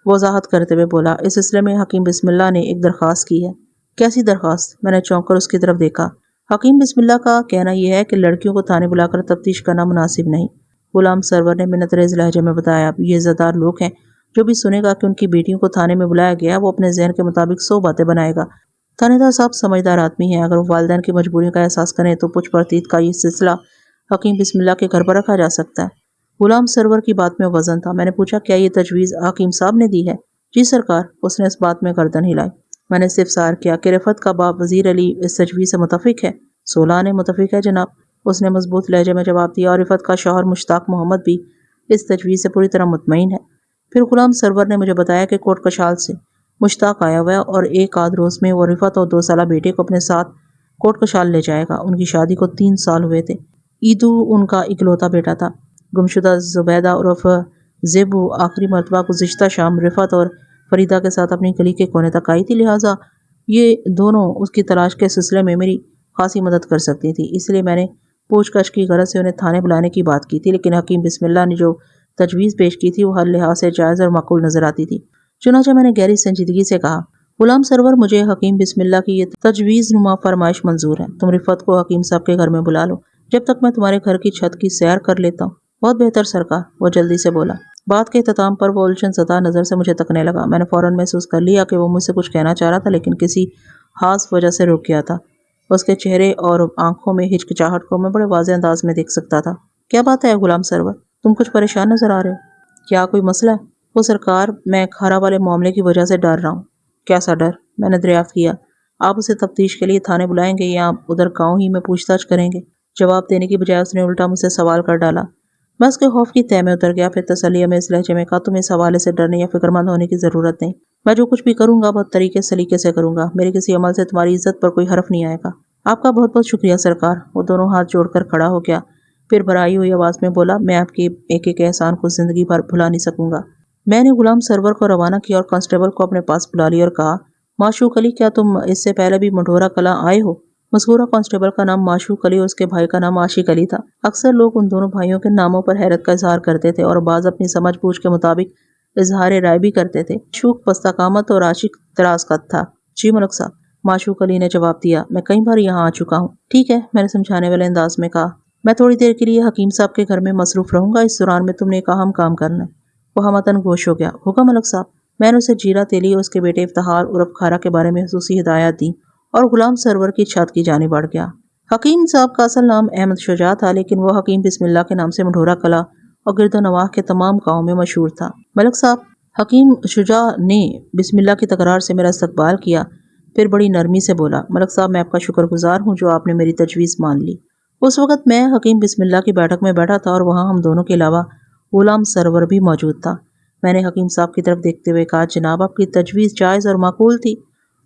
Speaker 1: وہ وضاحت کرتے ہوئے بولا، اس سلسلے میں حکیم بسم اللہ نے ایک درخواست کی ہے۔ کیسی درخواست؟ میں نے چونک کر اس کی طرف دیکھا۔ حکیم بسم اللہ کا کہنا یہ ہے کہ لڑکیوں کو تھانے بلا کر تفتیش کرنا مناسب نہیں۔ غلام سرور نے منت ریز لہجے میں بتایا، یہ عزتدار لوگ ہیں، جو بھی سنے گا کہ ان کی بیٹیوں کو تھانے میں بلایا گیا، وہ اپنے ذہن کے مطابق 100 باتیں بنائے گا۔ تھانے دار صاحب سمجھدار آدمی ہیں، اگر وہ والدین کی مجبوریوں کا احساس کریں تو پچھ پرتیت کا یہ سلسلہ حکیم بسم اللہ کے گھر پر رکھا جا سکتا ہے۔ غلام سرور کی بات میں وزن تھا۔ میں نے پوچھا، کیا یہ تجویز حکیم صاحب نے دی ہے؟ جی سرکار، اس نے اس بات میں گردن ہلائی۔ میں نے استفسار کیا کہ رفعت کا باپ وزیر علی اس تجویز سے متفق ہے؟ 16 نے متفق ہے جناب، اس نے مضبوط لہجے میں جواب دیا، اور رفعت کا شوہر مشتاق محمد بھی اس تجویز سے پوری طرح مطمئن ہے۔ پھر غلام سرور نے مجھے بتایا کہ کوٹ کشال سے مشتاق آیا ہوا ہے اور ایک آدھ روز میں وہ رفعت اور 2 سالہ بیٹے کو اپنے ساتھ کوٹ کشال لے جائے گا۔ ان کی شادی کو 3 سال ہوئے تھے۔ ایدو ان کا اکلوتا بیٹا تھا۔ گمشدہ زبیدہ عرف زیبو آخری مرتبہ گزشتہ شام رفعت اور فریدہ کے ساتھ اپنی گلی کے کونے تک آئی تھی، لہٰذا یہ دونوں اس کی تلاش کے سلسلے میں میری خاصی مدد کر سکتی تھی۔ اس لیے میں نے پوچھ گچھ کی غرض سے انہیں تھانے بلانے کی بات کی تھی، لیکن حکیم بسم اللہ نے جو تجویز پیش کی تھی وہ ہر لحاظ سے جائز اور معقول نظر آتی تھی۔ چنانچہ میں نے گہری سنجیدگی سے کہا، غلام سرور، مجھے حکیم بسم اللہ کی یہ تجویز نما فرمائش منظور ہے۔ تم رفعت کو حکیم صاحب کے گھر میں بلا لو، جب تک میں تمہارے گھر کی چھت کی سیر کر لیتا ہوں۔ بہت بہتر سرکار، وہ جلدی سے بولا۔ بات کے اختتام پر وہ الجھن زدہ نظر سے مجھے تکنے لگا۔ میں نے فوراً محسوس کر لیا کہ وہ مجھ سے کچھ کہنا چاہ رہا تھا، لیکن کسی خاص وجہ سے رک گیا تھا۔ اس کے چہرے اور آنکھوں میں ہچکچاہٹ کو میں بڑے واضح انداز میں دیکھ سکتا تھا۔ کیا بات ہے غلام سرور؟ تم کچھ پریشان نظر آ رہے ہو۔ کیا کوئی مسئلہ ہے؟ وہ سرکار، میں کھارا والے معاملے کی وجہ سے ڈر رہا ہوں۔ کیسا ڈر؟ میں نے دریافت کیا۔ آپ اسے تفتیش کے لیے تھانے بلائیں گے یا ادھر گاؤں ہی میں پوچھ تاچھ کریں گے؟ جواب دینے کی بجائے اس نے الٹا مجھ سے سوال کر ڈالا۔ میں اس کے خوف کی تہ میں اتر گیا، پھر تسلیہ میں اس لہجے میں کہا، تمہیں اس حوالے سے ڈرنے یا فکر مند ہونے کی ضرورت نہیں۔ میں جو کچھ بھی کروں گا بہت طریقے سلیقے سے کروں گا۔ میرے کسی عمل سے تمہاری عزت پر کوئی حرف نہیں آئے گا۔ آپ کا بہت بہت شکریہ سرکار۔ وہ دونوں ہاتھ جوڑ کر کھڑا ہو گیا، پھر بھرائی ہوئی آواز میں بولا، میں آپ کے ایک ایک احسان کو زندگی بھر بھلا نہیں سکوں گا۔ میں نے غلام سرور کو روانہ کیا اور کانسٹیبل کو اپنے پاس بلا لیا اور کہا، معشوق علی، کیا تم اس سے پہلے بھی منڈھورا کلاں آئے ہو؟ مذکورہ کانسٹیبل کا نام معشوق علی اور اس کے بھائی کا نام عاشق علی تھا۔ اکثر لوگ ان دونوں بھائیوں کے ناموں پر حیرت کا اظہار کرتے تھے اور بعض اپنی سمجھ بوجھ کے مطابق اظہار رائے بھی کرتے تھے۔ معشوق پستہ قامت اور عاشق دراز قد تھا۔ جی ملک صاحب، معشوق علی نے جواب دیا، میں کئی بار یہاں آ چکا ہوں۔ ٹھیک ہے، میں نے سمجھانے والے انداز میں کہا، میں تھوڑی دیر کے لیے حکیم صاحب کے گھر میں مصروف رہوں گا، اس دوران میں تم نے ایک اہم کام کرنا ہے۔ وہ ہمتن گوش ہو گیا۔ ہوگا ملک صاحب۔ میں نے اسے جیرا تیلی اور اس کے بیٹے افتخار عرف کھارا کے بارے میں خصوصی ہدایات دی اور غلام سرور کی چھت کی جانب بڑھ گیا۔ حکیم صاحب کا اصل نام احمد شجاع تھا، لیکن وہ حکیم بسم اللہ کے نام سے منڈھورا کلا اور گرد و نواح کے تمام گاؤں میں مشہور تھا۔ ملک صاحب، حکیم شجاع نے بسم اللہ کی تکرار سے میرا استقبال کیا، پھر بڑی نرمی سے بولا، ملک صاحب، میں آپ کا شکر گزار ہوں جو آپ نے میری تجویز مان لی۔ اس وقت میں حکیم بسم اللہ کی بیٹھک میں بیٹھا تھا اور وہاں ہم دونوں کے علاوہ غلام سرور بھی موجود تھا۔ میں نے حکیم صاحب کی طرف دیکھتے ہوئے کہا، جناب، آپ کی تجویز جائز اور معقول تھی،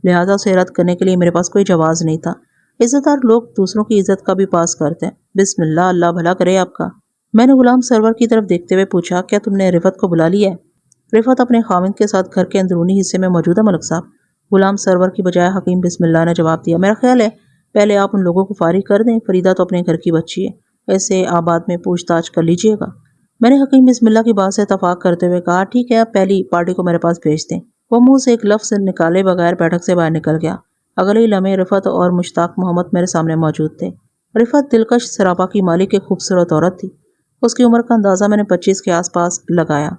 Speaker 1: لہٰذا اسے رد کرنے کے لیے میرے پاس کوئی جواز نہیں تھا۔ عزت دار لوگ دوسروں کی عزت کا بھی پاس کرتے ہیں۔ بسم اللہ، اللہ بھلا کرے آپ کا۔ میں نے غلام سرور کی طرف دیکھتے ہوئے پوچھا، کیا تم نے رفعت کو بلا لیا ہے؟ رفعت اپنے خاوند کے ساتھ گھر کے اندرونی حصے میں موجود ہے ملک صاحب۔ غلام سرور کی بجائے حکیم بسم اللہ نے جواب دیا، میرا خیال ہے پہلے آپ ان لوگوں کو فارغ کر دیں، فریدہ تو اپنے گھر کی بچی ہے، ایسے آباد میں پوچھ تاچھ کر لیجئے گا۔ میں نے حکیم بسم اللہ کی بات سے اتفاق کرتے ہوئے کہا، ٹھیک ہے، آپ پہلی پارٹی کو میرے پاس بھیج دیں۔ وہ منہ سے ایک لفظ نکالے بغیر بیٹھک سے باہر نکل گیا۔ اگلے ہی لمحے رفعت اور مشتاق محمد میرے سامنے موجود تھے۔ رفعت دلکش سراپا کی مالک ایک خوبصورت عورت تھی۔ اس کی عمر کا اندازہ میں نے 25 کے آس پاس لگایا۔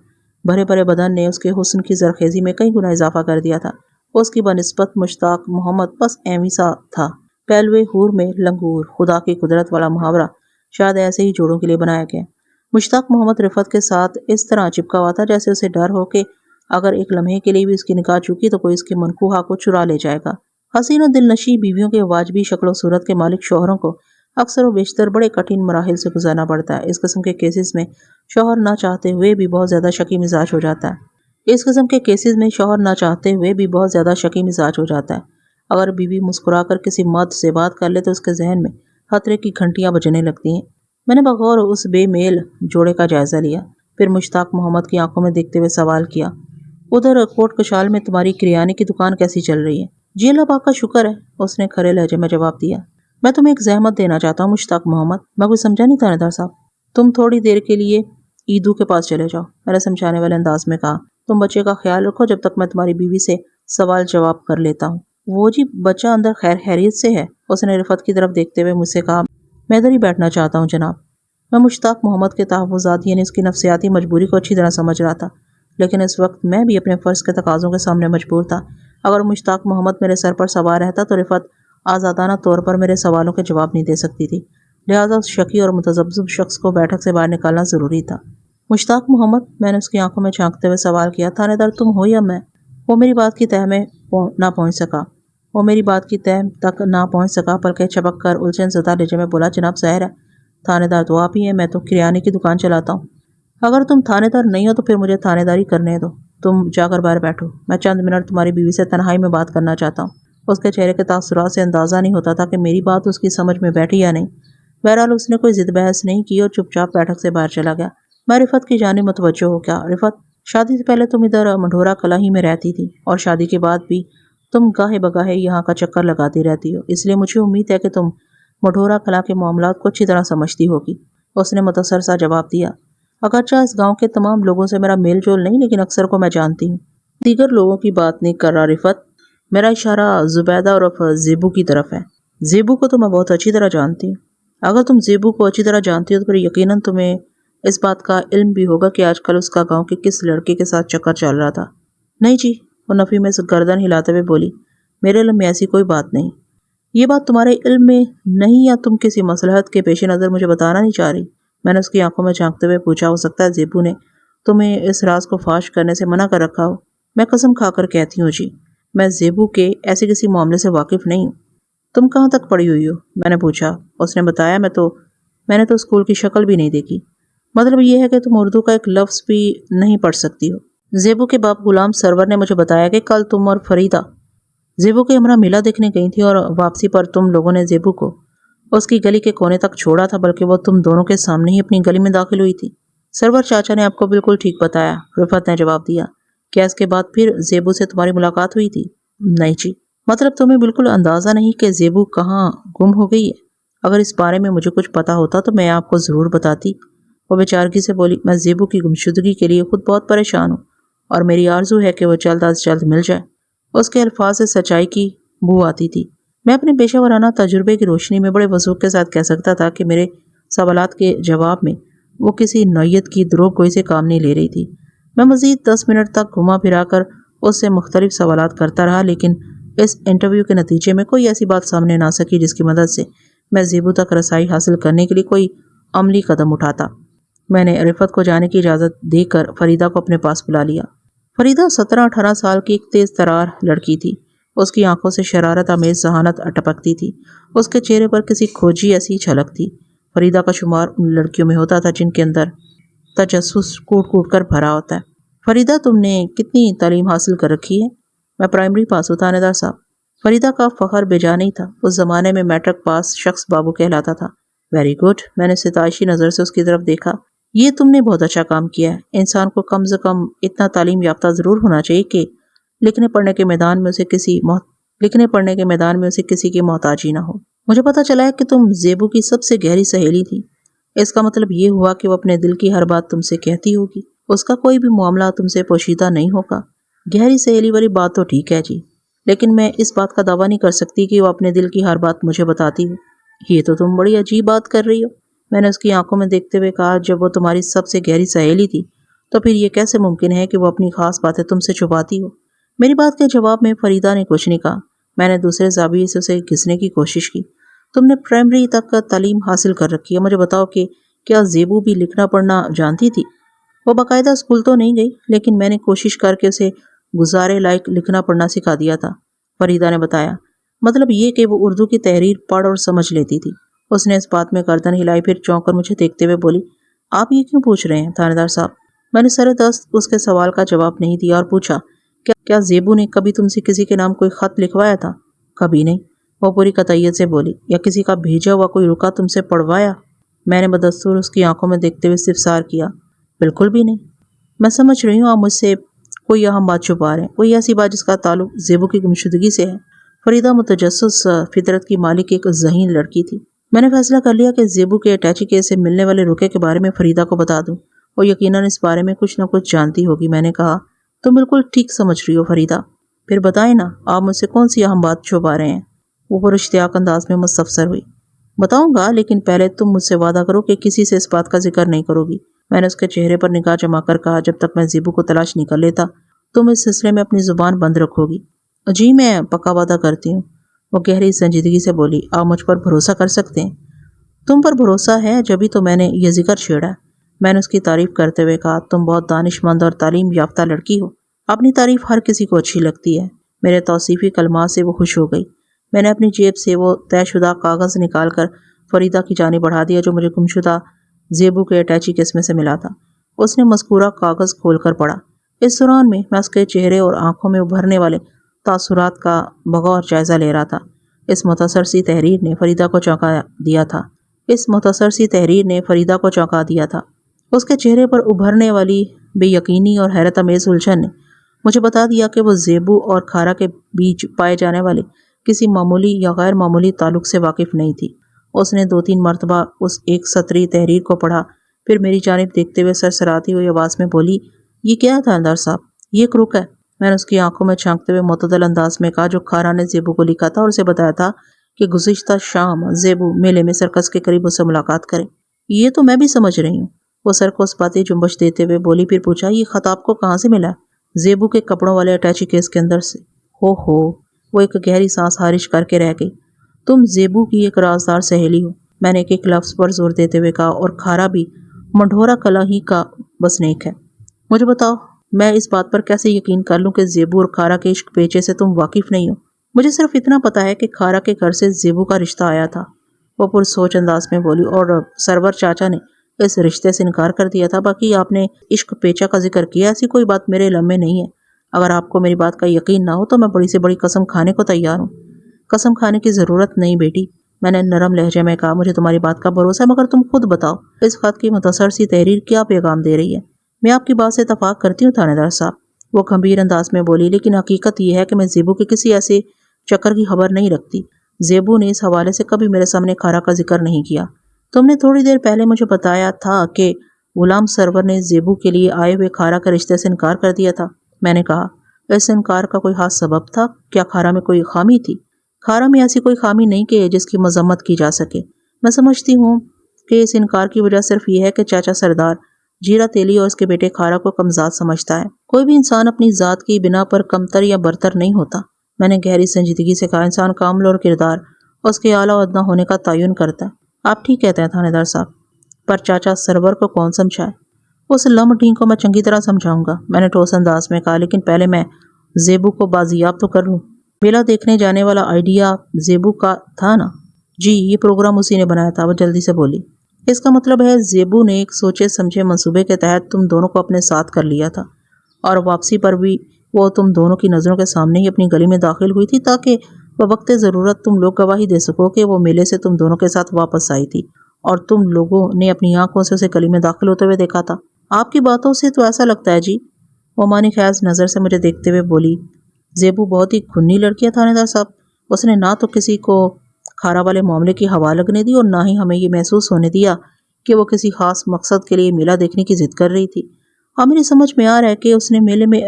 Speaker 1: بھرے بھرے بدن نے اس کے حسن کی زرخیزی میں کئی گنا اضافہ کر دیا تھا۔ اس کی بنسبت مشتاق محمد بس ایویں سا تھا، پہلوے حور میں لنگور، خدا کی قدرت والا محاورہ شاید ایسے ہی جوڑوں کے لیے بنایا گیا۔ مشتاق محمد رفعت کے ساتھ اس طرح چپکا ہوا تھا جیسے اسے ڈر ہو کہ اگر ایک لمحے کے لیے بھی اس کی نگاہ چوکی تو کوئی اس کی منقوہہ کو چرا لے جائے گا۔ حسین و دل نشیں بیویوں کے واجبی شکل و صورت کے مالک شوہروں کو اکثر و بیشتر بڑے کٹھن مراحل سے گزرنا پڑتا ہے۔ اس قسم کے کیسز میں شوہر نہ چاہتے ہوئے بھی بہت زیادہ شکی مزاج ہو جاتا ہے۔ اگر بیوی مسکرا کر کسی مرد سے بات کر لے تو اس کے ذہن میں خطرے کی گھنٹیاں بجنے لگتی ہیں۔ میں نے بغور اس بے میل جوڑے کا جائزہ لیا، پھر مشتاق محمد کی آنکھوں میں دیکھتے ہوئے سوال کیا، ادھر کوٹ کشال میں تمہاری کریانے کی دکان کیسی چل رہی ہے؟ جی اللہ پاک کا شکر ہے، اس نے کھرے لہجے میں جواب دیا۔ میں تمہیں ایک زحمت دینا چاہتا ہوں مشتاق محمد۔ میں کوئی سمجھا نہیں تھانیدار صاحب۔ تم تھوڑی دیر کے لیے ایدو کے پاس چلے جاؤ، میں نے سمجھانے والے انداز میں کہا۔ تم بچے کا خیال رکھو جب تک میں تمہاری بیوی سے سوال جواب کر لیتا ہوں۔ وہ جی، بچہ اندر خیر خیریت سے ہے، اس نے رفعت کی طرف دیکھتے ہوئے مجھ سے کہا۔ میں ادھر ہی بیٹھنا چاہتا ہوں جناب۔ میں مشتاق محمد کے تحفظات یعنی اس کی نفسیاتی مجبوری کو اچھی طرح سمجھ رہا تھا، لیکن اس وقت میں بھی اپنے فرض کے تقاضوں کے سامنے مجبور تھا۔ اگر مشتاق محمد میرے سر پر سوار رہتا تو رفعت آزادانہ طور پر میرے سوالوں کے جواب نہیں دے سکتی تھی، لہٰذا اس شکی اور متذبذب شخص کو بیٹھک سے باہر نکالنا ضروری تھا۔ مشتاق محمد، میں نے اس کی آنکھوں میں جھانکتے ہوئے سوال کیا، تھانے دار تم ہو یا میں؟ وہ میری بات کی تہ میں نہ پہنچ سکا بلکہ چھپک کر الجھن زدہ لہجے میں بولا، جناب ظاہر ہے تھانے دار تو آپ ہی ہیں، میں تو کریانے کی دکان چلاتا ہوں۔ اگر تم تھانے دار نہیں ہو تو پھر مجھے تھانے داری کرنے دو، تم جا کر باہر بیٹھو، میں چند منٹ تمہاری بیوی سے تنہائی میں بات کرنا چاہتا ہوں۔ اس کے چہرے کے تاثرات سے اندازہ نہیں ہوتا تھا کہ میری بات اس کی سمجھ میں بیٹھی یا نہیں۔ بہرحال اس نے کوئی ضد بحث نہیں کی اور چپ چاپ بیٹھک سے باہر چلا گیا۔ میں رفعت کی جانب متوجہ ہو گیا۔ رفعت، شادی سے پہلے تم ادھر منڈھورا کلا ہی میں رہتی تھی اور شادی کے بعد بھی تم گاہے بگاہے یہاں کا چکر لگاتی رہتی ہو، اس لیے مجھے امید ہے کہ تم مٹھورا کلا کے معاملات کو اچھی طرح سمجھتی ہوگی۔ اس نے متصر سا جواب دیا۔ اگرچہ اس گاؤں کے تمام لوگوں سے میرا میل جول نہیں، لیکن اکثر کو میں جانتی ہوں۔ دیگر لوگوں کی بات نہیں کر رہا رفت۔ میرا اشارہ زبیدہ اور زیبو کی طرف ہے۔ زیبو کو تو میں بہت اچھی طرح جانتی ہوں۔ اگر تم زیبو کو اچھی طرح جانتی ہو تو پھر یقیناً تمہیں اس بات کا علم بھی ہوگا کہ آج کل اس کا گاؤں کے کس لڑکے کے ساتھ چکر چل رہا تھا۔ نہیں جی، وہ نفی میں سے گردن ہلاتے ہوئے بولی، میرے علم میں ایسی کوئی بات نہیں۔ یہ بات تمہارے علم میں نہیں یا تم کسی مصلحت کے پیش نظر مجھے بتانا نہیں چاہ رہی؟ میں نے اس کی آنکھوں میں جھانکتے ہوئے پوچھا۔ ہو سکتا ہے زیبو نے تمہیں اس راز کو فاش کرنے سے منع کر رکھا ہو۔ میں قسم کھا کر کہتی ہوں جی، میں زیبو کے ایسے کسی معاملے سے واقف نہیں ہوں۔ تم کہاں تک پڑھی ہوئی ہو؟ میں نے پوچھا۔ اس نے بتایا، میں نے تو اسکول کی شکل بھی نہیں دیکھی۔ مطلب یہ ہے کہ تم اردو کا ایک لفظ بھی نہیں پڑھ سکتی ہو۔ زیبو کے باپ غلام سرور نے مجھے بتایا کہ کل تم اور فریدہ زیبو کے ہمراہ میلہ دیکھنے گئی تھی اور واپسی پر تم لوگوں نے زیبو کو اس کی گلی کے کونے تک چھوڑا تھا، بلکہ وہ تم دونوں کے سامنے ہی اپنی گلی میں داخل ہوئی تھی۔ سرور چاچا نے آپ کو بالکل ٹھیک بتایا، رفعت نے جواب دیا۔ کیا اس کے بعد پھر زیبو سے تمہاری ملاقات ہوئی تھی؟ نہیں جی۔ مطلب تمہیں بالکل اندازہ نہیں کہ زیبو کہاں گم ہو گئی ہے؟ اگر اس بارے میں مجھے کچھ پتا ہوتا تو میں آپ کو ضرور بتاتی۔ وہ بے چارگی سے بولی، میں زیبو کی گمشدگی کے لیے خود بہت پریشان ہوں اور میری آرزو ہے کہ وہ جلد از جلد مل جائے۔ اس کے الفاظ سے سچائی کی بو آتی تھی۔ میں اپنے پیشہ ورانہ تجربے کی روشنی میں بڑے وضوح کے ساتھ کہہ سکتا تھا کہ میرے سوالات کے جواب میں وہ کسی نوعیت کی دروغ گوئی سے کام نہیں لے رہی تھی۔ میں مزید 10 منٹ تک گھما پھرا کر اس سے مختلف سوالات کرتا رہا، لیکن اس انٹرویو کے نتیجے میں کوئی ایسی بات سامنے نہ سکی جس کی مدد سے میں زیبو تک رسائی حاصل کرنے کے لیے کوئی عملی قدم اٹھاتا۔ میں نے رفعت کو جانے کی اجازت دے کر فریدہ کو اپنے پاس بلا لیا۔ فریدہ 17-18 سال کی ایک تیز ترار لڑکی تھی۔ اس کی آنکھوں سے شرارت آمیز ذہانت ٹپکتی تھی۔ اس کے چہرے پر کسی کھوجی ایسی جھلک تھی۔ فریدہ کا شمار ان لڑکیوں میں ہوتا تھا جن کے اندر تجسس کوٹ کوٹ کر بھرا ہوتا ہے۔ فریدہ، تم نے کتنی تعلیم حاصل کر رکھی ہے؟ میں پرائمری پاس ہوں تھانے صاحب۔ فریدہ کا فخر بے جا نہیں تھا۔ اس زمانے میں میٹرک پاس شخص بابو کہلاتا تھا۔ ویری گڈ، میں نے ستائشی نظر سے اس کی طرف دیکھا۔ یہ تم نے بہت اچھا کام کیا ہے۔ انسان کو کم سے کم اتنا تعلیم یافتہ ضرور ہونا چاہیے کہ لکھنے پڑھنے کے میدان میں اسے کسی کی محتاجی نہ ہو۔ مجھے پتا چلا ہے کہ تم زیبو کی سب سے گہری سہیلی تھی۔ اس کا مطلب یہ ہوا کہ وہ اپنے دل کی ہر بات تم سے کہتی ہوگی۔ اس کا کوئی بھی معاملہ تم سے پوشیدہ نہیں ہوگا۔ گہری سہیلی والی بات تو ٹھیک ہے جی، لیکن میں اس بات کا دعویٰ نہیں کر سکتی کہ وہ اپنے دل کی ہر بات مجھے بتاتی ہو۔ یہ تو تم بڑی عجیب بات کر رہی ہو، میں نے اس کی آنکھوں میں دیکھتے ہوئے کہا۔ جب وہ تمہاری سب سے گہری سہیلی تھی تو پھر یہ کیسے ممکن ہے کہ وہ اپنی خاص باتیں تم سے چھپاتی ہو؟ میری بات کے جواب میں فریدہ نے کچھ نہیں کہا۔ میں نے دوسرے زاویے سے اسے گھسنے کی کوشش کی۔ تم نے پرائمری تک تعلیم حاصل کر رکھی ہے، مجھے بتاؤ کہ کیا زیبو بھی لکھنا پڑھنا جانتی تھی؟ وہ باقاعدہ اسکول تو نہیں گئی، لیکن میں نے کوشش کر کے اسے گزارے لائق لکھنا پڑھنا سکھا دیا تھا، فریدہ نے بتایا۔ مطلب یہ کہ وہ اردو کی تحریر پڑھ اور سمجھ لیتی تھی۔ اس نے اس بات میں گردن ہلائی، پھر چونک کر مجھے دیکھتے ہوئے بولی، آپ یہ کیوں پوچھ رہے ہیں تھانے صاحب؟ میں نے سر دست اس کے سوال کا جواب نہیں دیا اور پوچھا، کیا زیبو نے کبھی تم سے کسی کے نام کوئی خط لکھوایا تھا؟ کبھی نہیں، وہ پوری قطعیت سے بولی۔ یا کسی کا بھیجا ہوا کوئی رکا تم سے پڑھوایا؟ میں نے بدستور اس کی آنکھوں میں دیکھتے ہوئے استفسار کیا۔ بالکل بھی نہیں۔ میں سمجھ رہی ہوں آپ مجھ سے کوئی اہم بات چھپا رہے ہیں، کوئی ایسی بات جس کا تعلق زیبو کی گمشدگی سے ہے۔ فریدہ متجسس فطرت کی مالک ایک ذہین لڑکی تھی۔ میں نے فیصلہ کر لیا کہ زیبو کے اٹیچی کیس سے ملنے والے رکے کے بارے میں فریدہ کو بتا دوں۔ وہ یقیناً اس بارے میں کچھ نہ کچھ جانتی ہوگی۔ میں نے کہا، تم بالکل ٹھیک سمجھ رہی ہو فریدہ، پھر بتائیں نا، آپ مجھ سے کون سی اہم بات چھپا رہے ہیں؟ وہ پراشتیاق انداز میں مستفسر ہوئی۔ بتاؤں گا، لیکن پہلے تم مجھ سے وعدہ کرو کہ کسی سے اس بات کا ذکر نہیں کرو گی۔ میں نے اس کے چہرے پر نگاہ جما کر کہا، جب تک میں زیبو کو تلاش نہیں کر لیتا تم اس سلسلے میں اپنی زبان بند رکھو گی۔ جی، میں پکا وعدہ کرتی ہوں، وہ گہری سنجیدگی سے بولی۔ آپ مجھ پر بھروسہ کر سکتے ہیں۔ تم پر بھروسہ ہے جبھی تو میں نے یہ ذکر چھیڑا ہے۔ میں نے اس کی تعریف کرتے ہوئے کہا، تم بہت دانش مند اور تعلیم یافتہ لڑکی ہو۔ اپنی تعریف ہر کسی کو اچھی لگتی ہے۔ میرے توصیفی کلمات سے وہ خوش ہو گئی۔ میں نے اپنی جیب سے وہ طے شدہ کاغذ نکال کر فریدہ کی جانب بڑھا دیا جو مجھے گمشدہ زیبو کے اٹیچی کیس میں سے ملا تھا۔ اس نے مذکورہ کاغذ کھول کر پڑھا۔ اس دوران میں اس کے چہرے اور آنکھوں میں ابھرنے والے تاثرات کا بغور جائزہ لے رہا تھا۔ اس مختصر سی تحریر نے فریدہ کو چونکا دیا تھا۔ اس کے چہرے پر ابھرنے والی بے یقینی اور حیرت امیز الجھن نے مجھے بتا دیا کہ وہ زیبو اور کھارا کے بیچ پائے جانے والے کسی معمولی یا غیر معمولی تعلق سے واقف نہیں تھی۔ اس نے 2-3 مرتبہ اس ایک سطری تحریر کو پڑھا، پھر میری جانب دیکھتے ہوئے سرسراتی ہوئی آواز میں بولی، یہ کیا ہے تھاندار صاحب؟ یہ ایک رک ہے۔ میں نے اس کی آنکھوں میں جھانکتے ہوئے معتدل انداز میں کہا، جو کھارا نے زیبو کو لکھا تھا اور اسے بتایا تھا کہ گزشتہ شام زیبو میلے میں سرکس کے قریب اس سے ملاقات کرے۔ یہ تو میں بھی سمجھ رہی ہوں۔ وہ سر کو اس باتیں جنبش دیتے ہوئے بولی، پھر پوچھا، یہ خط آپ کو کہاں سے ملا؟ زیبو کے کپڑوں والے اٹیچی کیس کے اندر سے۔ ہو وہ ایک گہری سانس خارج کر کے رہ گئی۔ تم زیبو کی ایک رازدار سہیلی ہو، میں نے ایک ایک لفظ پر زور دیتے ہوئے کہا، اور کھارا بھی منڈھورا کلا ہی کا بسنیک ہے۔ مجھے بتاؤ، میں اس بات پر کیسے یقین کر لوں کہ زیبو اور کھارا کے عشق پیچے سے تم واقف نہیں ہو؟ مجھے صرف اتنا پتا ہے کہ کھارا کے گھر سے زیبو کا رشتہ آیا تھا، وہ پرسوچ انداز میں بولی، اور سرور چاچا نے اس رشتے سے انکار کر دیا تھا۔ باقی آپ نے عشق پیچا کا ذکر کیا، ایسی کوئی بات میرے علم میں نہیں ہے۔ اگر آپ کو میری بات کا یقین نہ ہو تو میں بڑی سے بڑی قسم کھانے کو تیار ہوں۔ قسم کھانے کی ضرورت نہیں بیٹی، میں نے نرم لہجے میں کہا، مجھے تمہاری بات کا بھروسہ ہے، مگر تم خود بتاؤ اس خط کی مختصر سی تحریر کیا پیغام دے رہی ہے؟ میں آپ کی بات سے اتفاق کرتی ہوں تھانے دار صاحب، وہ گمبھیر انداز میں بولی، لیکن حقیقت یہ ہے کہ میں زیبو کے کسی ایسے چکر کی خبر نہیں رکھتی۔ زیبو نے اس حوالے سے کبھی میرے سامنے کھارا کا ذکر نہیں کیا۔ تم نے تھوڑی دیر پہلے مجھے بتایا تھا کہ غلام سرور نے زیبو کے لیے آئے ہوئے کھارا کے رشتے سے انکار کر دیا تھا۔ میں نے کہا، اس انکار کا کوئی خاص سبب تھا؟ کیا کھارا میں کوئی خامی تھی؟ کھارا میں ایسی کوئی خامی نہیں کہ جس کی مذمت کی جا سکے۔ میں سمجھتی ہوں کہ اس انکار کی وجہ صرف یہ ہے کہ چاچا سردار جیرا تیلی اور اس کے بیٹے کھارا کو کمزاد سمجھتا ہے۔ کوئی بھی انسان اپنی ذات کی بنا پر کمتر یا برتر نہیں ہوتا۔ میں نے گہری سنجیدگی سے کہا، انسان کا عمل اور کردار اس کے اعلیٰ و ادنا ہونے کا تعین کرتا ہے۔ آپ ٹھیک کہتے ہیں تھانے دار صاحب، پر چاچا سرور کو کون سمجھائے؟ اس لم ڈھینگ کو میں چنگی طرح سمجھاؤں گا، میں نے ٹھوس انداز میں کہا، لیکن پہلے میں زیبو کو بازیاب تو کر لوں۔ میلہ دیکھنے جانے والا آئیڈیا زیبو کا تھا نا؟ جی، یہ پروگرام اسی نے بنایا تھا، وہ جلدی سے بولی۔ اس کا مطلب ہے زیبو نے ایک سوچے سمجھے منصوبے کے تحت تم دونوں کو اپنے ساتھ کر لیا تھا، اور واپسی پر بھی وہ تم دونوں کی نظروں کے سامنے ہی اپنی گلی میں داخل ہوئی تھی تاکہ بوقت ضرورت تم لوگ گواہی دے سکو کہ وہ میلے سے تم دونوں کے ساتھ واپس آئی تھی، اور تم لوگوں نے اپنی آنکھوں سے اسے گلی میں داخل ہوتے ہوئے دیکھا تھا۔ آپ کی باتوں سے تو ایسا لگتا ہے جی، وہ مانی خیز نظر سے مجھے دیکھتے ہوئے بولی۔ زیبو بہت ہی کھنی لڑکی ہے تھانے دار صاحب، اس نے نہ تو کسی کو کھارا والے معاملے کی ہوا لگنے دی اور نہ ہی ہمیں یہ محسوس ہونے دیا کہ وہ کسی خاص مقصد کے لیے میلہ دیکھنے کی ضد کر رہی تھی۔ اب میری سمجھ میں آ رہا ہے کہ اس نے میلے میں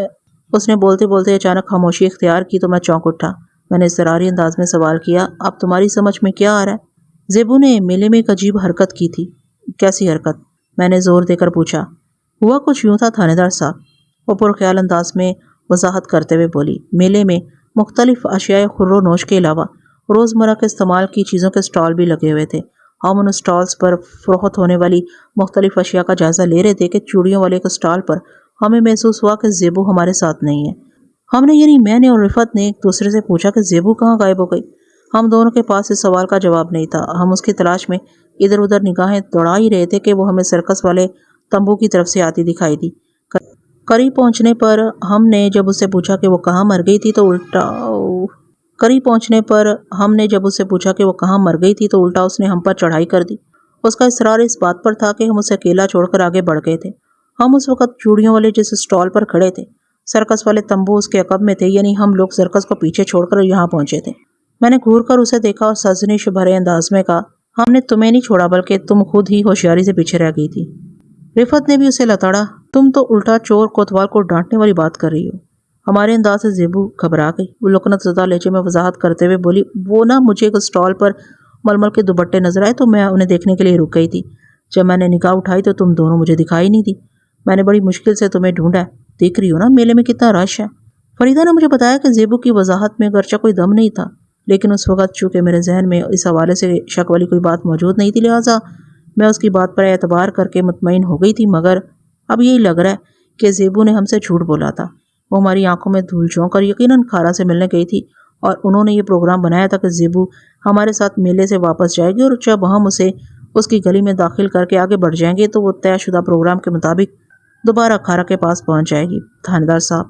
Speaker 1: اس نے بولتے بولتے اچانک خاموشی اختیار کی تو میں چونک اٹھا۔ میں نے اضطراری انداز میں سوال کیا، اب تمہاری سمجھ میں کیا آ رہا ہے؟ زیبو نے میلے میں ایک عجیب حرکت کی تھی۔ کیسی حرکت؟ میں نے زور دے کر پوچھا۔ ہوا کچھ یوں تھا تھانے دار صاحب، وہ پرخیال انداز میں وضاحت کرتے ہوئے بولی، میلے میں مختلف اشیاء خور و نوش کے علاوہ روزمرہ کے استعمال کی چیزوں کے سٹال بھی لگے ہوئے تھے۔ ہم ان سٹالز پر فروخت ہونے والی مختلف اشیاء کا جائزہ لے رہے تھے کہ چوڑیوں والے ایک سٹال پر ہمیں محسوس ہوا کہ زیبو ہمارے ساتھ نہیں ہے۔ ہم نے یعنی میں نے اور رفعت نے ایک دوسرے سے پوچھا کہ زیبو کہاں غائب ہو گئی؟ ہم دونوں کے پاس اس سوال کا جواب نہیں تھا۔ ہم اس کی تلاش میں ادھر ادھر نگاہیں دوڑا ہی رہے تھے کہ وہ ہمیں سرکس والے تمبو کی طرف سے آتی دکھائی دی۔ قریب پہنچنے پر ہم نے جب اس سے پوچھا کہ وہ کہاں مر گئی تھی تو الٹا اس نے ہم پر چڑھائی کر دی۔ اس کا اصرار اس بات پر تھا کہ ہم اسے اکیلا چھوڑ کر آگے بڑھ گئے تھے۔ ہم اس وقت چوڑیوں والے جس سٹال پر کھڑے تھے، سرکس والے تمبو اس کے عقب میں تھے، یعنی ہم لوگ سرکس کو پیچھے چھوڑ کر یہاں پہنچے تھے۔ میں نے گھور کر اسے دیکھا اور سرزنش بھرے انداز میں کہا، ہم نے تمہیں نہیں چھوڑا بلکہ تم خود ہی ہوشیاری سے پیچھے رہ گئی تھی۔ رفعت نے بھی اسے لتاڑا، تم تو الٹا چور کوتوال کو ڈانٹنے والی بات کر رہی ہو۔ ہمارے انداز سے زیبو گھبرا گئی۔ وہ لکنت زدہ لہجے میں وضاحت کرتے ہوئے بولی، وہ نا مجھے ایک سٹال پر ململ کے دوپٹے نظر آئے تو میں انہیں دیکھنے کے لیے رک گئی تھی۔ جب میں نے نگاہ اٹھائی تو تم دونوں مجھے دکھائی نہیں دی۔ میں نے بڑی مشکل سے تمہیں ڈھونڈا ہے، دیکھ رہی ہو نا میلے میں کتنا رش ہے۔ فریدہ نے مجھے بتایا کہ زیبو کی وضاحت میں اگرچہ کوئی دم نہیں تھا، لیکن اس وقت چونکہ میرے ذہن میں اس حوالے سے شک والی کوئی بات موجود نہیں تھی، لہٰذا میں اس کی بات پر اعتبار کر کے مطمئن ہو گئی تھی۔ مگر اب یہی لگ رہا ہے کہ زیبو نے ہم سے جھوٹ بولا تھا۔ وہ ہماری آنکھوں میں دھول جھونک کر یقیناً کھارا سے ملنے گئی تھی، اور انہوں نے یہ پروگرام بنایا تھا کہ زیبو ہمارے ساتھ میلے سے واپس جائے گی، اور جب ہم اسے اس کی گلی میں داخل کر کے آگے بڑھ جائیں گے تو وہ طے شدہ پروگرام کے مطابق دوبارہ کھارا کے پاس پہنچ جائے گی۔ تھانے دار صاحب،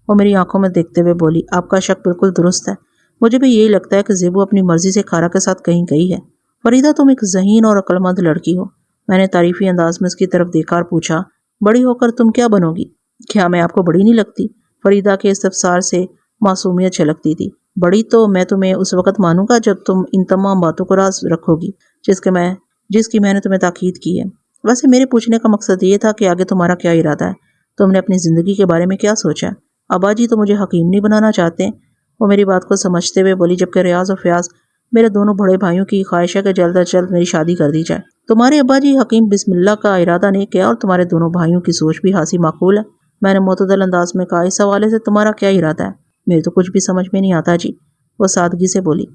Speaker 1: وہ میری آنکھوں میں دیکھتے ہوئے بولی، آپ کا شک بالکل درست ہے۔ مجھے بھی یہی لگتا ہے کہ زیبو اپنی مرضی سے کھارا کے ساتھ کہیں گئی ہے۔ فریدہ، تم ایک ذہین اور عقل مند لڑکی ہو۔ میں نے تعریفی انداز میں اس کی طرف دیکھا اور پوچھا، بڑی ہو کر تم کیا بنو گی؟ کیا میں آپ کو بڑی نہیں لگتی؟ فریدہ کے استفسار سے معصومیت چھلکتی تھی۔ بڑی تو میں تمہیں اس وقت مانوں گا جب تم ان تمام باتوں کو راز رکھو گی جس کی میں نے تمہیں تاکید کی ہے۔ ویسے میرے پوچھنے کا مقصد یہ تھا کہ آگے تمہارا کیا ارادہ ہے؟ تم نے اپنی زندگی کے بارے میں کیا سوچا ہے؟ ابا جی تو مجھے حکیم نہیں بنانا چاہتے ہیں۔ وہ میری بات کو سمجھتے ہوئے بولی، جبکہ ریاض اور فیاض میرے دونوں بڑے بھائیوں کی خواہش ہے کہ جلد از جلد میری شادی کر دی جائے۔ تمہارے ابا جی حکیم بسم اللہ کا ارادہ نہیں کیا اور تمہارے دونوں بھائیوں کی سوچ بھی حاسی معقول ہے۔ میں نے معتدل انداز میں کہا، اس حوالے سے تمہارا کیا ارادہ ہے؟ میرے تو کچھ بھی سمجھ میں نہیں آتا جی، وہ سادگی سے بولی۔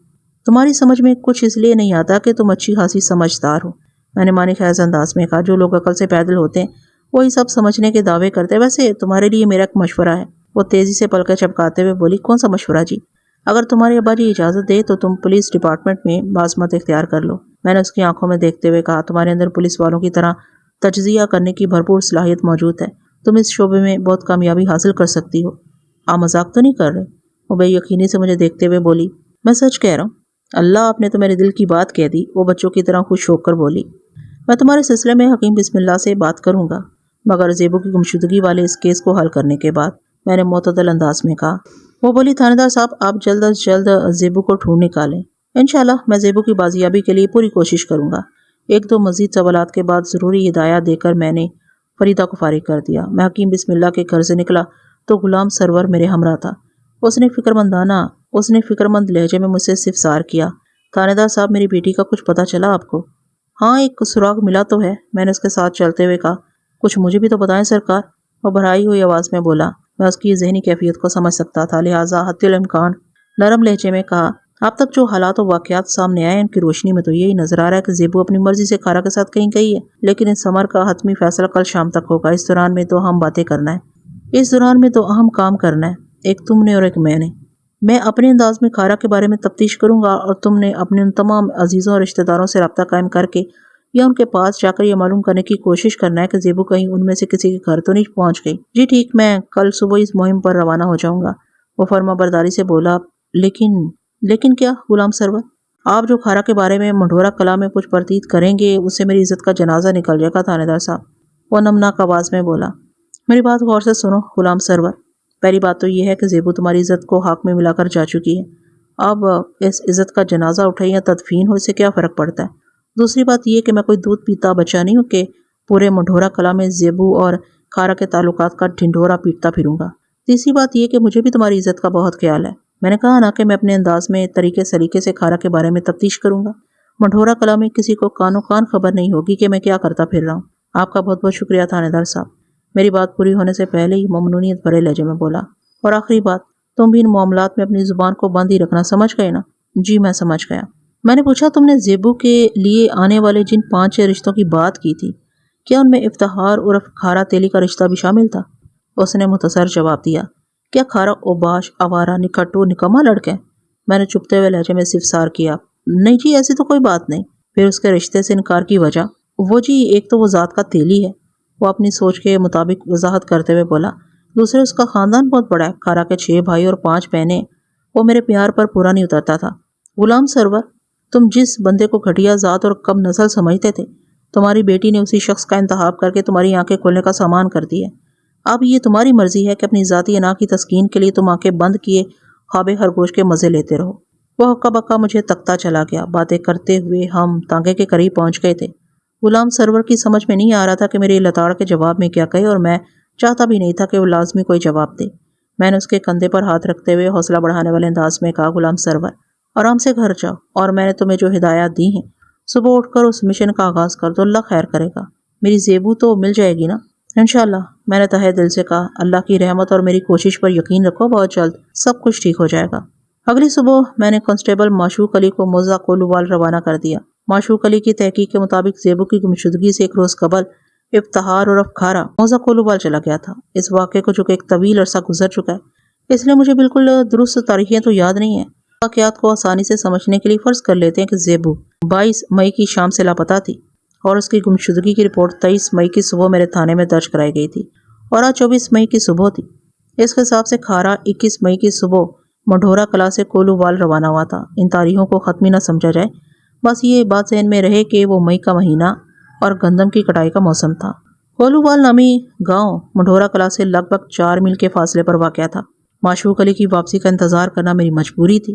Speaker 1: تمہاری سمجھ میں کچھ اس لیے نہیں آتا کہ تم اچھی خاصی سمجھدار ہو، میں نے معنی خیز انداز میں کہا۔ جو لوگ عقل سے پیدل ہوتے ہیں وہی سب سمجھنے کے دعوے کرتے ہیں۔ ویسے تمہارے لیے میرا ایک مشورہ ہے، وہ تیزی سے پلکیں چپکاتے ہوئے بولی۔ کون سا مشورہ جی؟ اگر تمہارے ابا جی اجازت دے تو تم پولیس ڈپارٹمنٹ میں بازمت اختیار کر لو، میں نے اس کی آنکھوں میں دیکھتے ہوئے کہا۔ تمہارے اندر پولیس والوں کی طرح تجزیہ کرنے کی بھرپور صلاحیت موجود ہے، تم اس شعبے میں بہت کامیابی حاصل کر سکتی ہو۔ آپ مذاق تو نہیں کر رہے؟ وہ بے یقینی سے مجھے دیکھتے ہوئے بولی۔ میں سچ کہہ رہا ہوں، اللہ آپ نے تو میرے دل کی بات کہہ دی، وہ بچوں کی طرح خوش ہو کر بولی۔ میں تمہارے سلسلے میں حکیم بسم اللہ سے بات کروں گا، مگر زیبو کی گمشدگی والے اس کیس کو حل کرنے کے بعد، میں نے معتدل انداز میں کہا۔ وہ بولی، تھانے دار صاحب آپ جلد از جلد زیبو کو ڈھونڈ نکالیں۔ انشاءاللہ میں زیبو کی بازیابی کے لیے پوری کوشش کروں گا۔ ایک دو مزید سوالات کے بعد ضروری ہدایات دے کر میں نے فریدہ کو فارغ کر دیا۔ میں حکیم بسم اللہ کے گھر سے نکلا تو غلام سرور میرے ہمراہ تھا۔ اس نے فکرمند لہجے میں مجھ سے استفسار کیا، تھانے دار صاحب میری بیٹی کا کچھ پتہ چلا آپ کو؟ ہاں، ایک سراغ ملا تو ہے، میں نے اس کے ساتھ چلتے ہوئے کہا۔ کچھ مجھے بھی تو بتائیں سرکار، وہ بھرائی ہوئی آواز میں بولا۔ میں اس کی ذہنی کیفیت کو سمجھ سکتا تھا، لہٰذا حتی الامکان نرم لہجے میں کہا، اب تک جو حالات و واقعات سامنے آئے ان کی روشنی میں تو یہی نظر آ رہا ہے کہ زیبو اپنی مرضی سے کھارا کے ساتھ کہیں گئی ہے، لیکن اس امر کا حتمی فیصلہ کل شام تک ہوگا۔ اس دوران میں تو اہم باتیں کرنا ہے، اس دوران میں تو اہم کام کرنا ہے، ایک تم نے اور ایک میں نے۔ میں اپنے انداز میں کھارا کے بارے میں تفتیش کروں گا اور تم نے اپنے ان تمام عزیزوں اور رشتہ داروں سے رابطہ قائم کر کے یا ان کے پاس جا کر یہ معلوم کرنے کی کوشش کرنا ہے کہ زیبو کہیں ان میں سے کسی کے گھر تو نہیں پہنچ گئی۔ جی ٹھیک، میں کل صبح اس مہم پر روانہ ہو جاؤں گا، وہ فرما برداری سے بولا۔ لیکن کیا غلام سرور؟ آپ جو کھارا کے بارے میں منڈھورا کلا میں کچھ پرتیت کریں گے اس سے میری عزت کا جنازہ نکل جائے گا تھانے دار صاحب، وہ نمناک آواز میں بولا۔ میری بات غور سے سنو غلام سرور، پہلی بات تو یہ ہے کہ زیبو تمہاری عزت کو خاک میں ملا کر جا چکی ہے، اب اس عزت کا جنازہ اٹھے یا تدفین ہو اس سے کیا فرق پڑتا ہے؟ دوسری بات یہ کہ میں کوئی دودھ پیتا بچہ نہیں ہوں کہ پورے منڈھورا کلا میں زیبو اور کھارا کے تعلقات کا ڈھنڈورا پیٹتا پھروں گا۔ تیسری بات یہ کہ مجھے بھی تمہاری عزت کا بہت خیال ہے، میں نے کہا نا کہ میں اپنے انداز میں طریقے سلیقے سے کھارا کے بارے میں تفتیش کروں گا، منڈھورا کلا میں کسی کو کانوں کان خبر نہیں ہوگی کہ میں کیا کرتا پھر رہا ہوں۔ آپ کا بہت بہت شکریہ تھانے دار صاحب، میری بات پوری ہونے سے پہلے ہی ممنونیت بھرے لہجے میں بولا۔ اور آخری بات، تم بھی ان معاملات میں اپنی زبان کو بند ہی رکھنا، سمجھ گئے نا؟ جی میں سمجھ گیا۔ میں نے پوچھا، تم نے زیبو کے لیے آنے والے جن 5 رشتوں کی بات کی تھی کیا ان میں افتخار عرف کھارا تیلی کا رشتہ بھی شامل تھا؟ اس نے مختصر جواب دیا۔ کیا کھارا اوباش، آوارہ، نکھٹو، نکما لڑکا ہے؟ میں نے چپتے ہوئے لہجے میں استفسار کیا۔ نہیں جی، ایسی تو کوئی بات نہیں۔ پھر اس کے رشتے سے انکار کی وجہ؟ وہ جی، ایک تو وہ ذات کا تیلی ہے، وہ اپنی سوچ کے مطابق وضاحت کرتے ہوئے بولا۔ دوسرے اس کا خاندان بہت بڑا ہے، کھارا کے 6 بھائی اور 5 بہنیں، وہ میرے پیار پر پورا نہیں اترتا تھا۔ غلام سرور، تم جس بندے کو گھٹیا ذات اور کم نسل سمجھتے تھے، تمہاری بیٹی نے اسی شخص کا انتخاب کر کے تمہاری آنکھیں کھولنے کا سامان کر دی ہے۔ اب یہ تمہاری مرضی ہے کہ اپنی ذاتی انا کی تسکین کے لیے تم آنکھیں بند کیے خواب خرگوش کے مزے لیتے رہو۔ وہ ہکا بکا مجھے تکتا چلا گیا۔ باتیں کرتے ہوئے ہم تانگے کے قریب پہنچ گئے تھے۔ غلام سرور کی سمجھ میں نہیں آ رہا تھا کہ میرے لتاڑ کے جواب میں کیا کہے، اور میں چاہتا بھی نہیں تھا کہ وہ لازمی کوئی جواب دے۔ میں نے اس کے کندھے پر ہاتھ رکھتے ہوئے حوصلہ بڑھانے والے انداز میں کہا، غلام سرور آرام سے گھر جاؤ، اور میں نے تمہیں جو ہدایات دی ہیں صبح اٹھ کر اس مشن کا آغاز کر دو، اللہ خیر کرے گا۔ میری زیبو تو مل جائے گی نا؟ انشاءاللہ، میں نے تہہ دل سے کہا۔ اللہ کی رحمت اور میری کوشش پر یقین رکھو، بہت جلد سب کچھ ٹھیک ہو جائے گا۔ اگلی صبح میں نے کانسٹیبل معشوق علی کو موزہ کولووال روانہ کر دیا۔ معشوق علی کی تحقیق کے مطابق زیبو کی گمشدگی سے ایک روز قبل افتخار اور افخارا موزہ کولووال چلا گیا تھا۔ اس واقعے کو چونکہ ایک طویل عرصہ گزر چکا ہے، اس لیے مجھے بالکل درست تاریخیں تو یاد نہیں ہیں۔ واقعات کو آسانی سے سمجھنے کے لیے فرض کر لیتے ہیں کہ زیبو 22 مئی کی شام سے لاپتہ تھی، اور اس کی گمشدگی کی رپورٹ 23 مئی کی صبح میرے تھانے میں درج کرائی گئی تھی، اور آج 24 مئی کی صبح تھی۔ اس کے حساب سے کھارا 21 مئی کی صبح منڈھورا کلا سے کولووال روانہ ہوا تھا۔ ان تاریخوں کو ختمی نہ سمجھا جائے، بس یہ بات ذہن میں رہے کہ وہ مئی کا مہینہ اور گندم کی کٹائی کا موسم تھا۔ کولووال نامی گاؤں منڈھورا کلا سے لگ بھگ 4 میل کے فاصلے پر واقع تھا۔ معشوق علی کی واپسی کا انتظار کرنا میری مجبوری تھی۔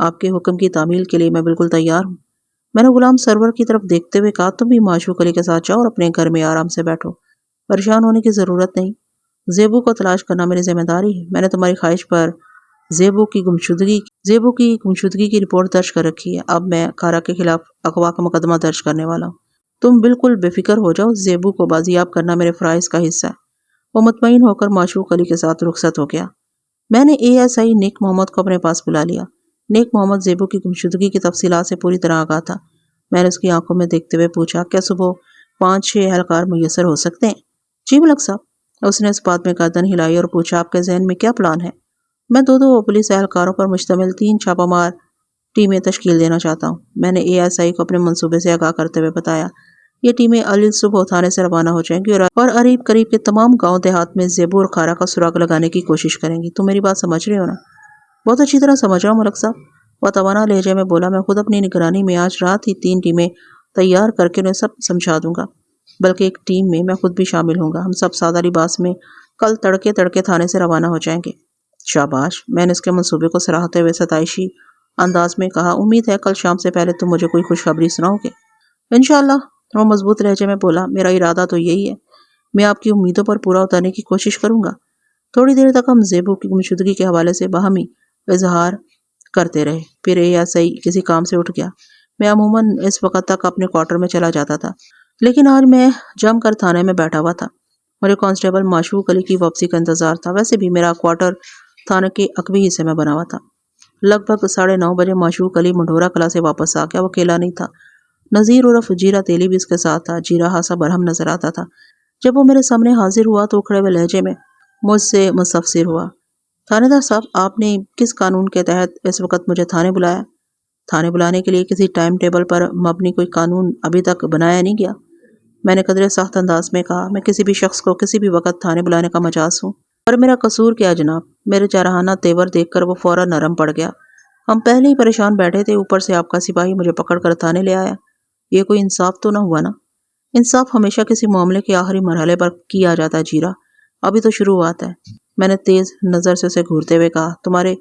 Speaker 1: آپ کے حکم کی تعمیل کے لیے میں بالکل تیار ہوں۔ میں نے غلام سرور کی طرف دیکھتے ہوئے کہا، تم بھی معشوق علی کے ساتھ جاؤ اور اپنے گھر میں آرام سے بیٹھو، پریشان ہونے کی ضرورت نہیں۔ زیبو کو تلاش کرنا میری ذمہ داری ہے۔ میں نے تمہاری خواہش پر زیبو کی گمشدگی کی رپورٹ درج کر رکھی ہے۔ اب میں کارا کے خلاف اغوا کا مقدمہ درج کرنے والا ہوں۔ تم بالکل بے فکر ہو جاؤ، زیبو کو بازیاب کرنا میرے فرائض کا حصہ ہے۔ وہ مطمئن ہو کر معشوق علی کے ساتھ رخصت ہو گیا۔ میں نے ASI نیک محمد کو اپنے پاس بلا لیا۔ نیک محمد زیبو کی گمشدگی کی تفصیلات سے پوری طرح آگاہ تھا۔ میں نے اس کی آنکھوں میں دیکھتے ہوئے پوچھا، کیا صبح 5-6 اہلکار میسر ہو سکتے ہیں؟ جی ملک صاحب۔ اس نے اس بات میں گردن ہلائی اور پوچھا، آپ کے ذہن میں کیا پلان ہے؟ میں 2 پولیس اہلکاروں پر مشتمل 3 چھاپہ مار ٹیمیں تشکیل دینا چاہتا ہوں۔ میں نے ASI کو اپنے منصوبے سے آگاہ کرتے ہوئے بتایا۔ یہ ٹیمیں علی صبح تھانے سے روانہ ہو جائیں گی اور قریب قریب کے تمام گاؤں دیہات میں زیبو اور کھارا کا سراغ لگانے کی کوشش کریں گی۔ تم میری بات سمجھ رہے ہو نا؟ بہت اچھی طرح سمجھ رہا ہوں ملک صاحب، وہ توانا لہجے میں بولا۔ میں خود اپنی نگرانی میں آج رات ہی 3 ٹیمیں تیار کر کے انہیں سب سمجھا دوں گا، بلکہ ایک ٹیم میں خود بھی شامل ہوں گا۔ ہم سب سادہ لباس میں کل تڑکے تھانے سے روانہ ہو جائیں گے۔ شاباش، میں نے اس کے منصوبے کو سراہتے ہوئے ستائشی انداز میں کہا، امید ہے کل شام سے پہلے تم مجھے کوئی خوشخبری سناؤ گے؟ انشاءاللہ، وہ مضبوط لہجے میں بولا۔ میرا ارادہ تو یہی ہے، میں آپ کی امیدوں پر پورا اترنے کی کوشش کروں گا۔ تھوڑی دیر تک ہم زیبو کی گمشدگی کے حوالے سے باہمی اظہار کرتے رہے، پھر ASI کسی کام سے اٹھ گیا۔ میں عموماً اس وقت تک اپنے کوارٹر میں چلا جاتا تھا، لیکن آج میں جم کر تھانے میں بیٹھا ہوا تھا۔ مجھے کانسٹیبل معشوق علی کی واپسی کا انتظار تھا۔ ویسے بھی میرا کوارٹر تھانے کے عقبی حصے میں بنا ہوا تھا۔ لگ بھگ 9:30 بجے معشوق علی منڈورا کلا سے واپس آ گیا۔ وہ اکیلا نہیں تھا، نذیر عرف جیرا تیلی بھی اس کے ساتھ تھا۔ جیرا خاصا برہم نظر آتا تھا۔ جب وہ میرے سامنے حاضر ہوا تو اکھڑے ہوئے لہجے میں مجھ سے مستفسر ہوا، تھانے دار صاحب، آپ نے کس قانون کے تحت اس وقت مجھے تھانے بلایا؟ تھانے بلانے کے لیے کسی ٹائم ٹیبل پر مبنی کوئی قانون ابھی تک بنایا نہیں گیا، میں نے قدرے سخت انداز میں کہا۔ میں کسی بھی شخص کو کسی بھی وقت تھانے بلانے کا مجاز ہوں، اور میرا قصور کیا جناب؟ میرے جارحانہ تیور دیکھ کر وہ فوراً نرم پڑ گیا۔ ہم پہلے ہی پریشان بیٹھے تھے، اوپر سے آپ کا سپاہی مجھے پکڑ کر تھانے لے آیا۔ یہ کوئی انصاف تو نہ ہوا نا؟ انصاف ہمیشہ کسی معاملے کے آخری مرحلے پر کیا جاتا ہے جیرا، ابھی تو شروعات ہے۔ میں نے تیز نظر سے اسے گھورتے ہوئے کہا، تمہارے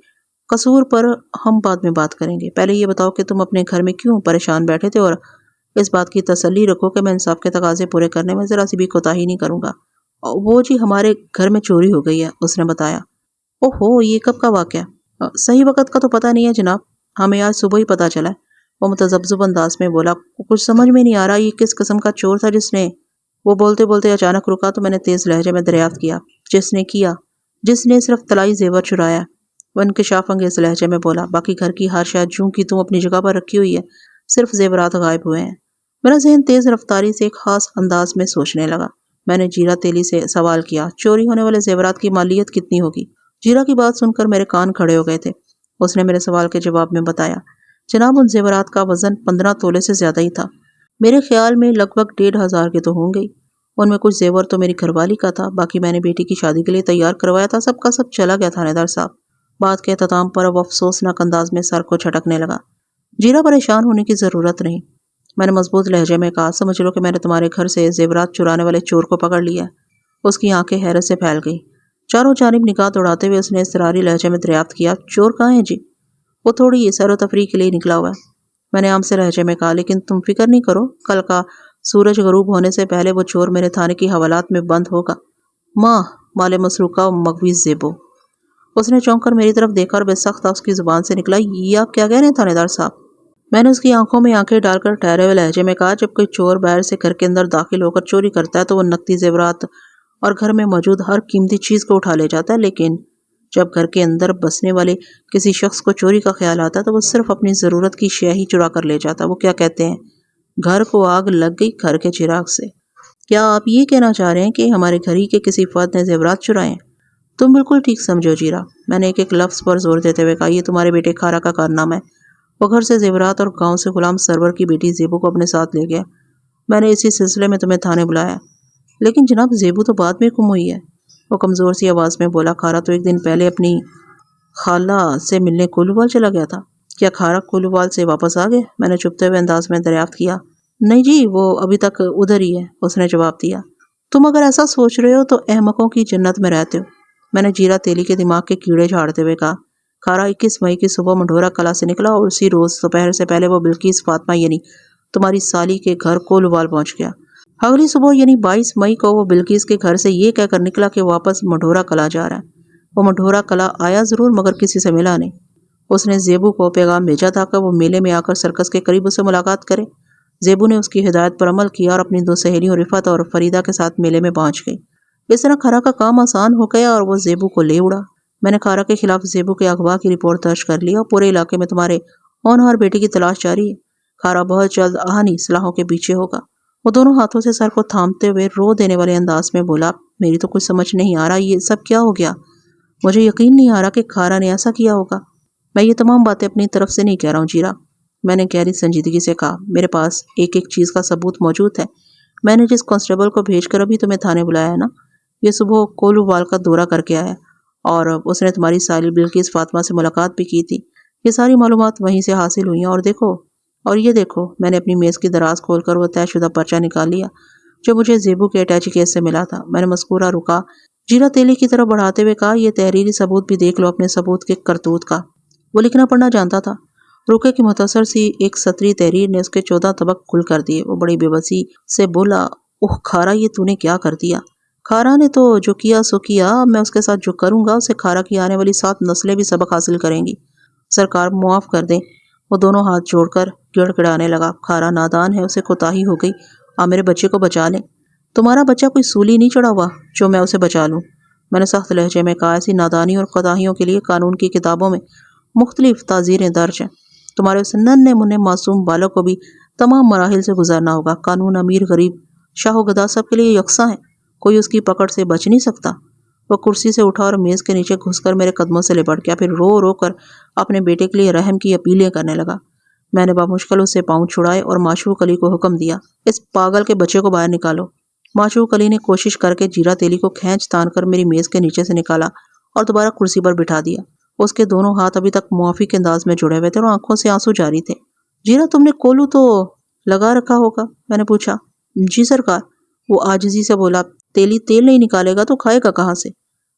Speaker 1: قصور پر ہم بعد میں بات کریں گے، پہلے یہ بتاؤ کہ تم اپنے گھر میں کیوں پریشان بیٹھے تھے، اور اس بات کی تسلی رکھو کہ میں انصاف کے تقاضے پورے کرنے میں ذرا سی بھی کوتاہی نہیں کروں گا۔ وہ جی ہمارے گھر میں چوری ہو گئی ہے، اس نے بتایا۔ اوہو، یہ کب کا واقعہ؟ صحیح وقت کا تو پتہ نہیں ہے جناب، ہمیں آج صبح ہی پتہ چلا ہے، وہ متذبذب انداز میں بولا۔ کچھ سمجھ میں نہیں آ رہا یہ کس قسم کا چور تھا جس نے… وہ بولتے بولتے اچانک رکا تو میں نے تیز لہجے میں دریافت کیا، جس نے صرف طلائی زیور چرایا۔ وہ انکشاف انگیز لہجے میں بولا، باقی گھر کی ہر شاید جوں کی تم اپنی جگہ پر رکھی ہوئی ہے، صرف زیورات غائب ہوئے ہیں۔ میرا ذہن تیز رفتاری سے ایک خاص انداز میں سوچنے لگا۔ میں نے جیرا تیلی سے سوال کیا، چوری ہونے والے زیورات کی مالیت کتنی ہوگی؟ جیرا کی بات سن کر میرے کان کھڑے ہو گئے تھے۔ اس نے میرے سوال کے جواب میں بتایا، جناب ان زیورات کا وزن 15 تولے سے زیادہ ہی تھا، میرے خیال میں لگ بھگ 1,500 کے تو ہوں گے۔ ان میں کچھ زیور تو میری گھر والی کا تھا، باقی میں نے بیٹی کی شادی کے لیے تیار کروایا تھا۔ سب کا سب چلا گیا تھانے دار صاحب۔ بات کے اختتام پر وہ افسوسناک انداز میں سر کو جھٹکنے لگا۔ جیرا پریشان ہونے کی ضرورت نہیں، میں نے مضبوط لہجے میں کہا، سمجھ لو کہ میں نے تمہارے گھر سے زیورات چرانے والے چور کو پکڑ لیا ہے۔ اس کی آنکھیں حیرت سے پھیل گئی۔ چاروں جانب نگاہ دوڑاتے ہوئے اس نے اضطراری لہجے میں دریافت کیا، چور کہاں ہے جی؟ وہ تھوڑی سیر و تفریح کے لیے نکلا ہوا ہے، میں نے عام سے لہجے میں کہا، لیکن تم فکر نہیں کرو، کل کا سورج غروب ہونے سے پہلے وہ چور میرے تھانے کی حوالات میں بند ہوگا۔ ماں، مال مسروقہ و مغوی زیبو۔ اس نے چونک کر میری طرف دیکھا اور بے سخت اس کی زبان سے نکلا، یہ آپ کیا کہہ رہے ہیں تھانے دار صاحب؟ میں نے اس کی آنکھوں میں آنکھیں ڈال کر ٹھہرے ہوئے لہجے میں کہا، جب کوئی چور باہر سے گھر کے اندر داخل ہو کر چوری کرتا ہے تو وہ نقدی زیورات اور گھر میں موجود ہر قیمتی چیز کو اٹھا لے جاتا ہے، لیکن جب گھر کے اندر بسنے والے کسی شخص کو چوری کا خیال آتا ہے تو وہ صرف اپنی ضرورت کی شے ہی چرا کر لے جاتا ہے۔ وہ کیا کہتے ہیں، گھر کو آگ لگ گئی گھر کے چراغ سے۔ کیا آپ یہ کہنا چاہ رہے ہیں کہ ہمارے گھر ہی کے کسی فرد نے زیورات چرائے ہیں؟ تم بالکل ٹھیک سمجھو جیرا، میں نے ایک ایک لفظ پر زور دیتے ہوئے کہا، یہ تمہارے بیٹے کھارا کا کارنامہ ہے۔ وہ گھر سے زیورات اور گاؤں سے غلام سرور کی بیٹی زیبو کو اپنے ساتھ لے گیا۔ میں نے اسی سلسلے میں تمہیں تھانے بلایا۔ لیکن جناب زیبو تو بعد میں گم ہوئی ہے، وہ کمزور سی آواز میں بولا۔ کھارا تو ایک دن پہلے اپنی خالہ سے ملنے کولووال چلا گیا تھا، کیا کھارا کولووال سے واپس آ گیا؟ میں نے چپتے ہوئے انداز میں دریافت کیا۔ نہیں جی، وہ ابھی تک ادھر ہی ہے، اس نے جواب دیا۔ تم اگر ایسا سوچ رہے ہو تو احمقوں کی جنت میں رہتے ہو، میں نے جیرا تیلی کے دماغ کے کیڑے جھاڑتے ہوئے کہا۔ کھارا 21 مئی کی صبح منڈھورا کلا سے نکلا اور اسی روز دوپہر سے پہلے وہ بلقیس فاطمہ یعنی تمہاری سالی کے گھر کولوبال پہنچ گیا۔ اگلی صبح یعنی 22 مئی کو وہ بلقیس کے گھر سے یہ کہہ کر نکلا کہ واپس منڈھورا کلا جا رہا ہے۔ وہ منڈھورا کلا آیا ضرور مگر کسی سے ملا نہیں۔ اس نے زیبو کو پیغام بھیجا تھا کہ وہ میلے میں آ کر سرکس کے قریب اس سے ملاقات کرے۔ زیبو نے اس کی ہدایت پر عمل کیا اور اپنی 2 سہیلیوں رفعت اور فریدہ کے ساتھ میلے میں پہنچ گئی۔ اس طرح کھارا کا کام آسان ہو گیا اور وہ زیبو کو لے اڑا۔ میں نے کھارا کے خلاف زیبو کے اغوا کی رپورٹ درج کر لی اور پورے علاقے میں تمہارے ہونہار بیٹے کی تلاش جاری ہے۔ کھارا بہت جلد آہنی سلاحوں کے پیچھے ہوگا۔ وہ دونوں ہاتھوں سے سر کو تھامتے ہوئے رو دینے والے انداز میں بولا، میری تو کچھ سمجھ نہیں آ رہا یہ سب کیا ہو گیا۔ مجھے یقین نہیں آ رہا کہ کھارا نے ایسا کیا ہوگا۔ میں یہ تمام باتیں اپنی طرف سے نہیں کہہ رہا ہوں جیرا، میں نے گہری سنجیدگی سے کہا۔ میرے پاس ایک ایک چیز کا ثبوت موجود ہے۔ میں نے جس کانسٹیبل کو بھیج کر ابھی تمہیں تھانے بلایا ہے نا، یہ صبح کولوبال کا دورہ کر کے آیا اور اس نے تمہاری سالی بلقیس فاطمہ سے ملاقات بھی کی تھی۔ یہ ساری معلومات وہیں سے حاصل ہوئی ہیں اور یہ دیکھو میں نے اپنی میز کی دراز کھول کر وہ طے شدہ پرچہ نکال لیا جو مجھے زیبو کے اٹیچی کیس سے ملا تھا۔ میں نے مذکورہ رکا جیرا تیلی کی طرف بڑھاتے ہوئے کہا، یہ تحریری ثبوت بھی دیکھ لو اپنے ثبوت کے کرتوت کا۔ وہ لکھنا پڑھنا جانتا تھا۔ رکے کی مختصر سی ایک سطری تحریر نے اس کے 14 طبق کھل کر دیے۔ وہ بڑی بے بسی سے بولا، اوہ کھارا یہ تو نے کیا کر دیا؟ کھارا نے تو جو کیا سو کیا، میں اس کے ساتھ جو کروں گا اسے کھارا کی آنے والی 7 نسلیں بھی سبق حاصل کریں گی۔ سرکار معاف کر دیں۔ وہ دونوں ہاتھ جوڑ کر گڑ گڑانے لگا، کھارا نادان ہے، اسے کوتاہی ہو گئی، آپ میرے بچے کو بچا لیں۔ تمہارا بچہ کوئی سولی نہیں چڑھا ہوا جو میں اسے بچا لوں، میں نے سخت لہجے میں کہا۔ ایسی نادانی اور کوتاہیوں کے لیے قانون کی کتابوں میں مختلف تعزیریں درج ہیں۔ تمہارے اس ننھے منھے معصوم بالوں کو بھی تمام مراحل سے گزرنا ہوگا۔ قانون امیر غریب شاہ و گدا سب کے لیے یکساں ہے، کوئی اس کی پکڑ سے بچ نہیں سکتا۔ وہ کرسی سے اٹھا اور میز کے نیچے گھس کر میرے قدموں سے لپٹ گیا، پھر رو رو کر اپنے بیٹے کے لیے رحم کی اپیلیں کرنے لگا۔ میں نے بامشکل اس سے پاؤں چھڑائے اور معشوق علی کو حکم دیا، اس پاگل کے بچے کو باہر نکالو۔ معشوق علی نے کوشش کر کے جیرا تیلی کو کھینچ تان کر میری میز کے نیچے سے نکالا اور دوبارہ کرسی پر بٹھا دیا۔ اس کے دونوں ہاتھ ابھی تک موافق انداز میں جڑے ہوئے تھے اور آنکھوں سے آنسو جاری تھے۔ جیرا تم نے کولو تو لگا رکھا ہوگا؟ میں نے پوچھا۔ جی سرکار، وہ عاجزی سے بولا۔ تیلی تیل نہیں نکالے گا تو کھائے گا کہاں سے؟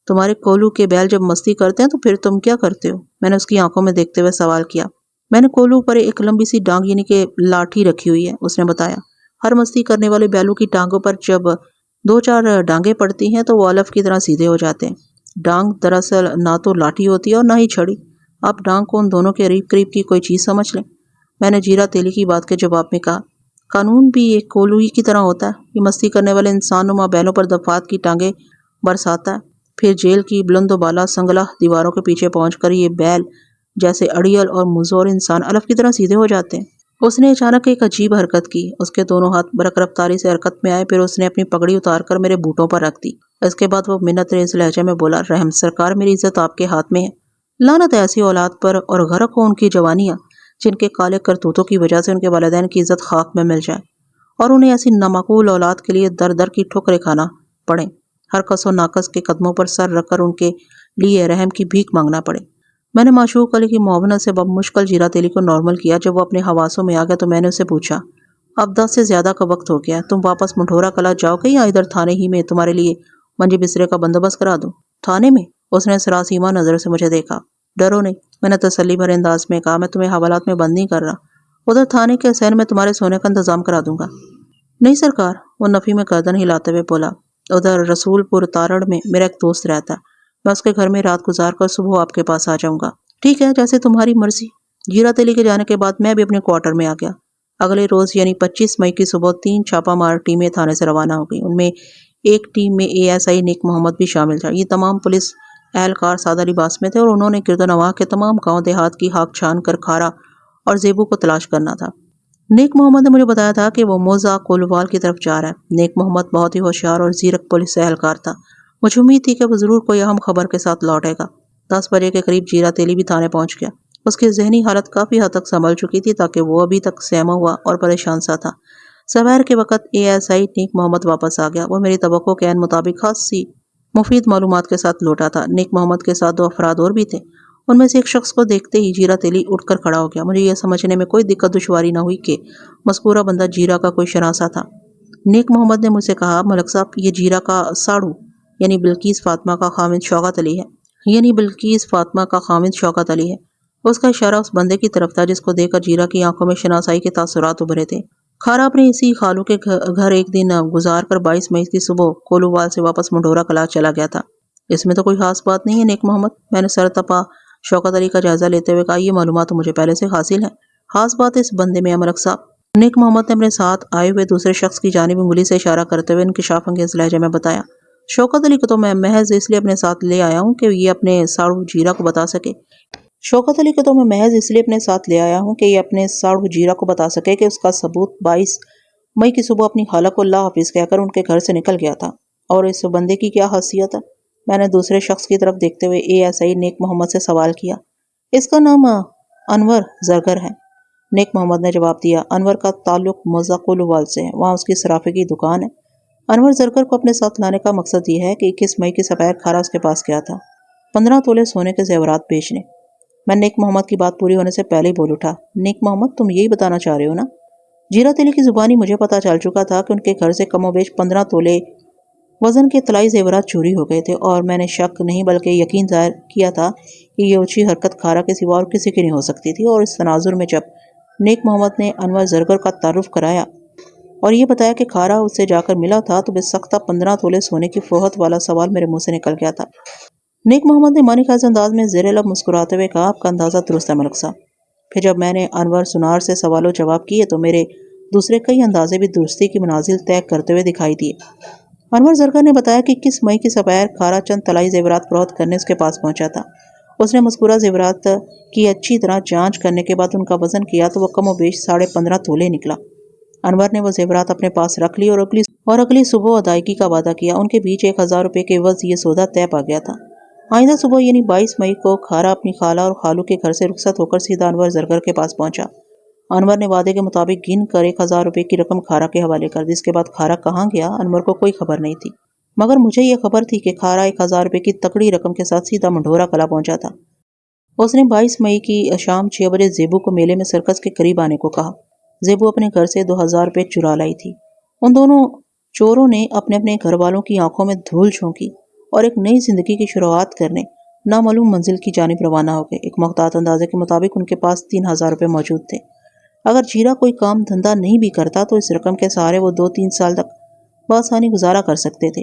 Speaker 1: تمہارے کولو کے بیل جب مستی کرتے ہیں تو پھر تم کیا کرتے ہو؟ میں نے اس کی آنکھوں میں دیکھتے ہوئے سوال کیا۔ میں نے کولو پر ایک لمبی سی ڈانگ یعنی کہ لاٹھی رکھی ہوئی ہے، اس نے بتایا۔ ہر مستی کرنے والے بیلوں کی ٹانگوں پر جب 2-4 ڈانگیں پڑتی ہیں تو وہ الف کی طرح سیدھے ہو جاتے ہیں۔ ڈانگ دراصل نہ تو لاٹھی ہوتی ہے اور نہ ہی چھڑی۔ آپ ڈانگ کو ان دونوں کے قریب قریب کی کوئی چیز سمجھ لیں۔ میں نے جیرا تیلی کی بات کے جواب میں کہا، قانون بھی ایک کولو ہی کی طرح ہوتا ہے۔ یہ مستی کرنے والے انسان نما بیلوں پر دفعات کی ٹانگیں برساتا ہے، پھر جیل کی بلند و بالا سنگلا دیواروں کے پیچھے پہنچ کر یہ بیل جیسے اڑیل اور مزور انسان الف کی طرح سیدھے ہو جاتے ہیں۔ اس نے اچانک ایک عجیب حرکت کی، اس کے دونوں ہاتھ برق رفتاری سے حرکت میں آئے، پھر اس نے اپنی پگڑی اتار کر میرے بوٹوں پر رکھ دی۔ اس کے بعد وہ منت ریز لہجے میں بولا، رحم سرکار میری عزت آپ کے ہاتھ میں ہے۔ لعنت ایسی اولاد پر اور غرق ہو ان کی جوانیاں جن کے کالے کرتوتوں کی وجہ سے ان کے والدین کی عزت خاک میں مل جائے اور انہیں ایسی نامعقول اولاد کے لیے در در کی ٹھوکریں کھانا پڑے، ہر کس و ناکس کے قدموں پر سر رکھ کر ان کے لیے رحم کی بھیک مانگنا پڑے۔ میں نے معشوق علی کی معاونت سے بمشکل جیرا تیلی کو نارمل کیا۔ جب وہ اپنے حواسوں میں آ گیا تو میں نے اسے پوچھا، اب 10 سے زیادہ کا وقت ہو گیا، تم واپس منڈھورا کلا جاؤ گے یا ادھر تھانے ہی میں تمہارے لیے منجی بسترے کا بندوبست کرا دوں؟ تھانے میں؟ اس نے سراسیمہ نظر سے مجھے دیکھا۔ ڈرو نہیں، میں نے تسلی بھرے انداز میں کہا، میں تمہیں حوالات میں بند نہیں کر رہا، ادھر تھانے کے سین میں تمہارے سونے کا انتظام کرا دوں گا۔ نہیں سرکار، وہ نفی میں گردن ہلاتے ہوئے بولا، ادھر رسول پور تارڑ میں میرا ایک دوست رہتا ہے، میں اس کے گھر میں رات گزار کر صبح آپ کے پاس آ جاؤں گا۔ ٹھیک ہے، جیسے تمہاری مرضی۔ جیرا تیلی کے جانے کے بعد میں بھی اپنے کوارٹر میں آ گیا۔ اگلے روز یعنی 25 مئی کی صبح 3 چھاپا مار ٹیمیں تھانے سے روانہ ہو گئی۔ ان میں ایک ٹیم میں ASI نیک محمد بھی شامل تھا۔ یہ تمام پولیس اہلکار سادہ لباس میں تھے اور انہوں نے گرد و نواح کے تمام گاؤں دیہات کی ہاک چھان کر کھارا اور زیبو کو تلاش کرنا تھا۔ نیک محمد نے مجھے بتایا تھا کہ وہ موزہ کولوبال کی طرف جا رہا ہے۔ نیک محمد بہت ہی ہوشیار اور زیرک پولیس اہلکار تھا۔ مجھے امید تھی کہ وہ ضرور کوئی اہم خبر کے ساتھ لوٹے گا۔ 10 بجے کے قریب جیرا تیلی بھی تھانے پہنچ گیا۔ اس کی ذہنی حالت کافی حد تک سنبھل چکی تھی تاکہ وہ ابھی تک سہما ہوا اور پریشان سا تھا۔ سویر کے وقت ASI نیک محمد واپس آ گیا۔ وہ میری توقع کے عین مطابق خاص سی مفید معلومات کے ساتھ لوٹا تھا۔ نیک محمد کے ساتھ 2 افراد اور بھی تھے۔ ان میں سے ایک شخص کو دیکھتے ہی جیرا تیلی اٹھ کر کھڑا ہو گیا۔ مجھے یہ سمجھنے میں کوئی دقت دشواری نہ ہوئی کہ مذکورہ بندہ جیرا کا کوئی شناسا تھا۔ نیک محمد نے مجھ سے کہا، ملک صاحب، یہ جیرا کا ساڑھو یعنی بلقیس فاطمہ کا خامند شوکت علی ہے۔ یہ نہیں بلکہ اس فاطمہ کا خامد شوکت علی ہے۔ اس کا اشارہ اس بندے کی طرف تھا جس کو دیکھ کر جیرا کی آنکھوں میں شناسائی کے تاثرات ابھرے تھے۔ کھارا اپنے اسی خالو کے گھر ایک دن گزار کر 22 مئی کی صبح کولووال سے واپس منڈورا کلا چلا گیا تھا۔ اس میں تو کوئی خاص بات نہیں ہے نیک محمد، میں نے سر تپا شوکت علی کا جائزہ لیتے ہوئے کہا، یہ معلومات تو مجھے پہلے سے حاصل ہیں۔ خاص بات ہے اس بندے میں امرک صاحب، نیک محمد نے اپنے ساتھ آئے ہوئے دوسرے شخص کی جانب انگلی سے اشارہ کرتے ہوئے انکشاف انگیز لہجے میں بتایا۔ شوکت علی کو تو میں محض اس لیے اپنے ساتھ لے آیا ہوں کہ یہ اپنے ساڑھو جیرا کو بتا سکے کہ اس کا ثبوت 22 مئی کی صبح اپنی خالہ کو اللہ حافظ کہہ کر ان کے گھر سے نکل گیا تھا۔ اور اس بندے کی کیا حیثیت ہے؟ میں نے دوسرے شخص کی طرف دیکھتے ہوئے ASI نیک محمد سے سوال کیا۔ اس کا نام انور زرگر ہے، نیک محمد نے جواب دیا۔ انور کا تعلق موضع کولووال سے ہے، وہاں اس کی صرافے کی دکان ہے۔ انور زرگر کو اپنے ساتھ لانے کا مقصد یہ ہے کہ 21 مئی کی سپہر کھارا اس کے پاس گیا تھا 15 تولے سونے کے زیورات بیچنے۔ میں نیک محمد کی بات پوری ہونے سے پہلے ہی بول اٹھا، نیک محمد تم یہی بتانا چاہ رہے ہو نا؟ جیرا تیلی کی زبانی مجھے پتا چل چکا تھا کہ ان کے گھر سے کم و بیش 15 تولے وزن کے طلائی زیورات چوری ہو گئے تھے، اور میں نے شک نہیں بلکہ یقین ظاہر کیا تھا کہ یہ اونچی حرکت کھارا کے سوا اور کسی کی نہیں ہو سکتی تھی۔ اور اس تناظر میں جب نیک محمد نے انور زرگر کا تعارف کرایا اور یہ بتایا کہ کھارا اس سے جا کر ملا تھا تو بے سختہ 15 تولے سونے کی فوہت والا سوال میرے منہ سے نکل گیا تھا۔ نیک محمد نے معنی خیز انداز میں زیر لب مسکراتے ہوئے کہا، آپ کا اندازہ درست ہے ملک صاحب۔ پھر جب میں نے انور سنار سے سوال و جواب کیے تو میرے دوسرے کئی اندازے بھی درستی کی منازل طے کرتے ہوئے دکھائی دیے۔ انور زرگر نے بتایا کہ 21 مئی کی سپہر کھارا چند طلائی زیورات فروخت کرنے اس کے پاس پہنچا تھا۔ اس نے مذکورہ زیورات کی اچھی طرح جانچ کرنے کے بعد ان کا وزن کیا تو وہ کم و بیش 15.5 تولے نکلا۔ انور نے وہ زیورات اپنے پاس رکھ لی اور اگلی صبح ادائیگی کا وعدہ کیا۔ ان کے بیچ 1000 روپے کے عوض یہ سودا طے پا گیا تھا۔ آئندہ صبح یعنی 22 مئی کو کھارا اپنی خالہ اور خالو کے گھر سے رخصت ہو کر سیدھا انور زرگر کے پاس پہنچا۔ انور نے وعدے کے مطابق گن کر 1000 روپے کی رقم کھارا کے حوالے کر دی۔ اس کے بعد کھارا کہاں گیا انور کو کوئی خبر نہیں تھی، مگر مجھے یہ خبر تھی کہ کھارا 1000 روپے کی تکڑی رقم کے ساتھ سیدھا منڈورا کلا پہنچا تھا۔ اس نے 22 مئی کی شام 6 بجے زیبو کو میلے میں سرکس کے قریب آنے کو کہا۔ زیبو اپنے گھر سے 2000 روپے چرا لائی تھی۔ ان دونوں چوروں نے اپنے اپنے گھر والوں کی آنکھوں میں دھول جھونکی اور ایک نئی زندگی کی شروعات کرنے نامعلوم منزل کی جانب روانہ ہو گئے۔ ایک محتاط اندازے کے مطابق ان کے پاس 3000 روپے موجود تھے۔ اگر جیرا کوئی کام دھندا نہیں بھی کرتا تو اس رقم کے سہارے وہ 2-3 سال تک بآسانی گزارا کر سکتے تھے۔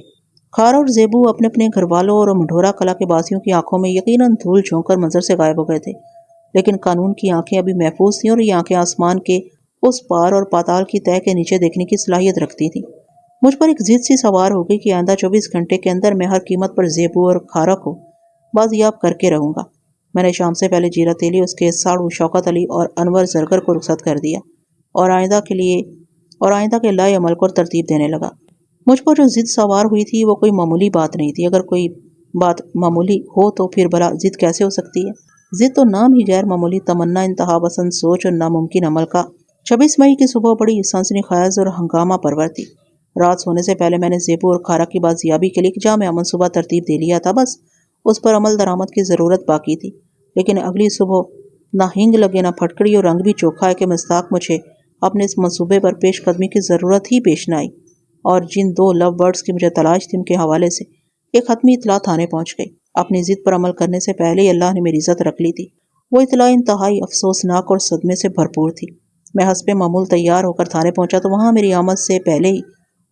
Speaker 1: کھارا اور زیبو اپنے اپنے گھر والوں اور منڈورا کلا کے باسیوں کی آنکھوں میں یقیناً دھول جھونک کر منظر سے غائب ہو گئے تھے، لیکن قانون کی آنکھیں ابھی محفوظ تھیں اور یہ آنکھیں آسمان کے اس پار اور پاتال کی تہہ کے نیچے دیکھنے کی صلاحیت رکھتی تھیں۔ مجھ پر ایک ضد سی سوار ہو گئی کہ آئندہ 24 گھنٹے کے اندر میں ہر قیمت پر زیبو اور کھارا کو بازیاب کر کے رہوں گا۔ میں نے شام سے پہلے جیرا تیلی، اس کے ساڑھو شوکت علی اور انور زرگر کو رخصت کر دیا اور آئندہ کے لائے عمل کو ترتیب دینے لگا۔ مجھ پر جو ضد سوار ہوئی تھی وہ کوئی معمولی بات نہیں تھی۔ اگر کوئی بات معمولی ہو تو پھر بھلا ضد کیسے ہو سکتی ہے؟ ضد تو نام ہی غیر معمولی تمنا، انتہا پسند سوچ اور ناممکن عمل کا۔ 26 مئی کی صبح بڑی سنسنی خیز اور ہنگامہ پرور تھی۔ رات سونے سے پہلے میں نے زیبو اور کھارا کی بازیابی کے لیے ایک جامع منصوبہ ترتیب دے لیا تھا، بس اس پر عمل درآمد کی ضرورت باقی تھی۔ لیکن اگلی صبح نہ ہنگ لگے نہ پھٹکڑی اور رنگ بھی چوکھا ہے کہ مصداق مجھے اپنے اس منصوبے پر پیش قدمی کی ضرورت ہی پیش نہ آئی، اور جن 2 لو برڈز کی مجھے تلاش تھی ان کے حوالے سے ایک حتمی اطلاع تھانے پہنچ گئی۔ اپنی ضد پر عمل کرنے سے پہلے ہی اللہ نے میری عزت رکھ لی تھی۔ وہ اطلاع انتہائی افسوسناک اور صدمے سے بھرپور تھی۔ میں حسب معمول تیار ہو کر تھانے پہنچا تو وہاں میری آمد سے پہلے ہی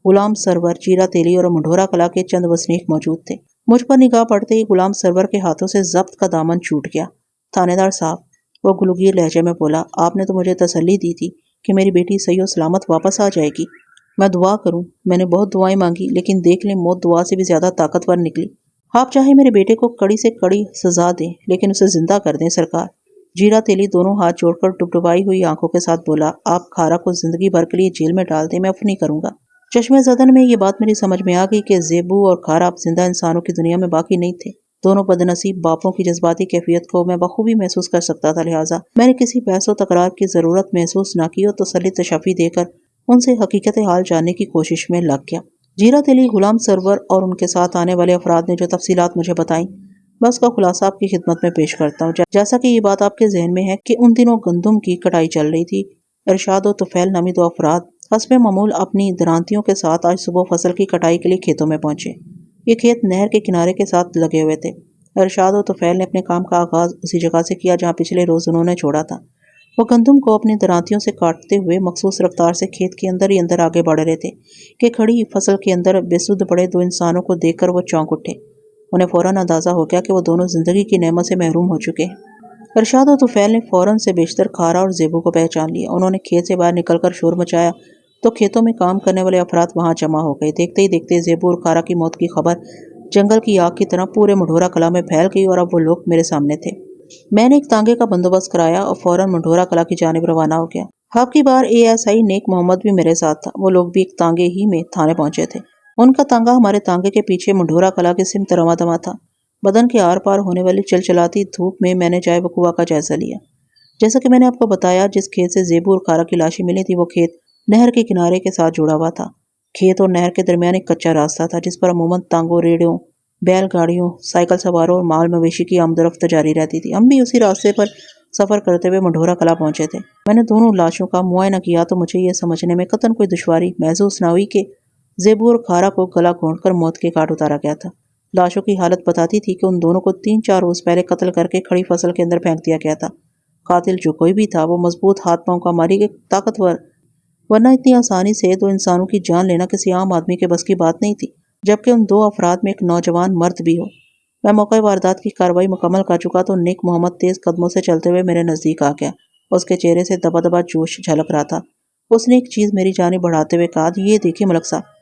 Speaker 1: غلام سرور، جیرا تیلی اور منڈورا کلا کے چند وسنیک موجود تھے۔ مجھ پر نگاہ پڑتے ہی غلام سرور کے ہاتھوں سے ضبط کا دامن چھوٹ گیا۔ تھانے دار صاحب، وہ گلوگیر لہجے میں بولا، آپ نے تو مجھے تسلی دی تھی کہ میری بیٹی صحیح و سلامت واپس آ جائے گی۔ میں دعا کروں، میں نے بہت دعائیں مانگی، لیکن دیکھ لیں موت دعا سے بھی زیادہ طاقتور نکلی۔ آپ چاہے میرے بیٹے کو کڑی سے کڑی سزا دیں لیکن اسے زندہ کر دیں سرکار۔ جیرا تیلی دونوں ہاتھ جوڑ کر ڈبڈبائی ہوئی آنکھوں کے ساتھ بولا، آپ کھارا کو زندگی بھر کے لیے جیل میں ڈال دیں، میں عفو نہیں کروں گا۔ چشمے زدن میں یہ بات میری سمجھ میں آ گئی کہ زیبو اور کھارا اب زندہ انسانوں کی دنیا میں باقی نہیں تھے۔ دونوں بدنصیب باپوں کی جذباتی کیفیت کو میں بخوبی محسوس کر سکتا تھا، لہٰذا میں نے کسی بحث و تکرار کی ضرورت محسوس نہ کی اور تسلی تشفی دے کر ان سے حقیقت حال جاننے کی کوشش میں لگ گیا۔ جیرا تیلی، غلام سرور اور ان کے ساتھ آنے والے افراد نے جو تفصیلات مجھے بتائیں میں اس کا خلاصہ آپ کی خدمت میں پیش کرتا ہوں۔ جیسا کہ یہ بات آپ کے ذہن میں ہے کہ ان دنوں گندم کی کٹائی چل رہی تھی۔ ارشاد و طفیل نامی 2 افراد حسب معمول اپنی درانتیوں کے ساتھ آج صبح فصل کی کٹائی کے لیے کھیتوں میں پہنچے۔ یہ کھیت نہر کے کنارے کے ساتھ لگے ہوئے تھے۔ ارشاد و طفیل نے اپنے کام کا آغاز اسی جگہ سے کیا جہاں پچھلے روز انہوں نے چھوڑا تھا۔ وہ گندم کو اپنی درانتیوں سے کاٹتے ہوئے مخصوص رفتار سے کھیت کے اندر ہی اندر آگے بڑھ رہے تھے کہ کھڑی فصل کے اندر بے سدھ پڑے دو انسانوں کو دیکھ کر وہ چونک اٹھے۔ انہیں فوراً اندازہ ہو گیا کہ وہ دونوں زندگی کی نعمت سے محروم ہو چکے ہیں۔ ارشاد و طفیل نے فوراً سے بیشتر کھارا اور زیبو کو پہچان لیا۔ انہوں نے کھیت سے باہر نکل کر شور مچایا تو کھیتوں میں کام کرنے والے افراد وہاں جمع ہو گئے۔ دیکھتے ہی دیکھتے زیبو اور کھارا کی موت کی خبر جنگل کی آگ کی طرح پورے مڈھورا کلا میں پھیل گئی اور اب وہ لوگ میرے سامنے تھے۔ میں نے ایک تانگے کا بندوبست کرایا اور فوراً مڈھورا کلا کی جانب روانہ ہو گیا۔ اب کی بار ASI نیک محمد بھی میرے ساتھ تھا۔ وہ لوگ بھی ایک تانگے ہی میں تھانے پہنچے تھے۔ ان کا تانگا ہمارے تانگے کے پیچھے مڈھورا کلا کی سمت رواں دواں تھا۔ بدن کے آر پار ہونے والی چلچلاتی دھوپ میں نے جائے وقوع کا جائزہ لیا۔ جیسا کہ میں نے آپ کو بتایا، جس کھیت سے زیبو اور کھارا کی لاشیں ملی تھی وہ کھیت نہر کے کنارے کے ساتھ جڑا ہوا تھا۔ کھیت اور نہر کے درمیان ایک کچا راستہ تھا جس پر عموماً تانگوں، ریڑھوں، بیل گاڑیوں، سائیکل سواروں اور مال مویشی کی آمد و رفت جاری رہتی تھی۔ ہم بھی اسی راستے پر سفر کرتے ہوئے مڈھورا کلا پہنچے تھے۔ میں نے دونوں لاشوں کا معائنہ کیا تو مجھے یہ سمجھنے میں قطعاً کوئی دشواری محسوس نہ ہوئی کہ زیبو اور کھارا کو گلا گھونٹ کر موت کے گھاٹ اتارا گیا تھا۔ لاشوں کی حالت بتاتی تھی کہ ان دونوں کو 3-4 روز پہلے قتل کر کے کھڑی فصل کے اندر پھینک دیا گیا تھا۔ قاتل جو کوئی بھی تھا وہ مضبوط ہاتھ پاؤں کا مالک، ایک طاقتور، ورنہ اتنی آسانی سے دو انسانوں کی جان لینا کسی عام آدمی کے بس کی بات نہیں تھی، جبکہ ان دو افراد میں ایک نوجوان مرد بھی ہو۔ میں موقع واردات کی کارروائی مکمل کر چکا تو نیک محمد تیز قدموں سے چلتے ہوئے میرے نزدیک آ گیا۔ اس کے چہرے سے دبا دبا جوش جھلک رہا تھا۔ اس نے ایک چیز میری جانب بڑھاتے ہوئے کہا، یہ دیکھیے ملک صاحب۔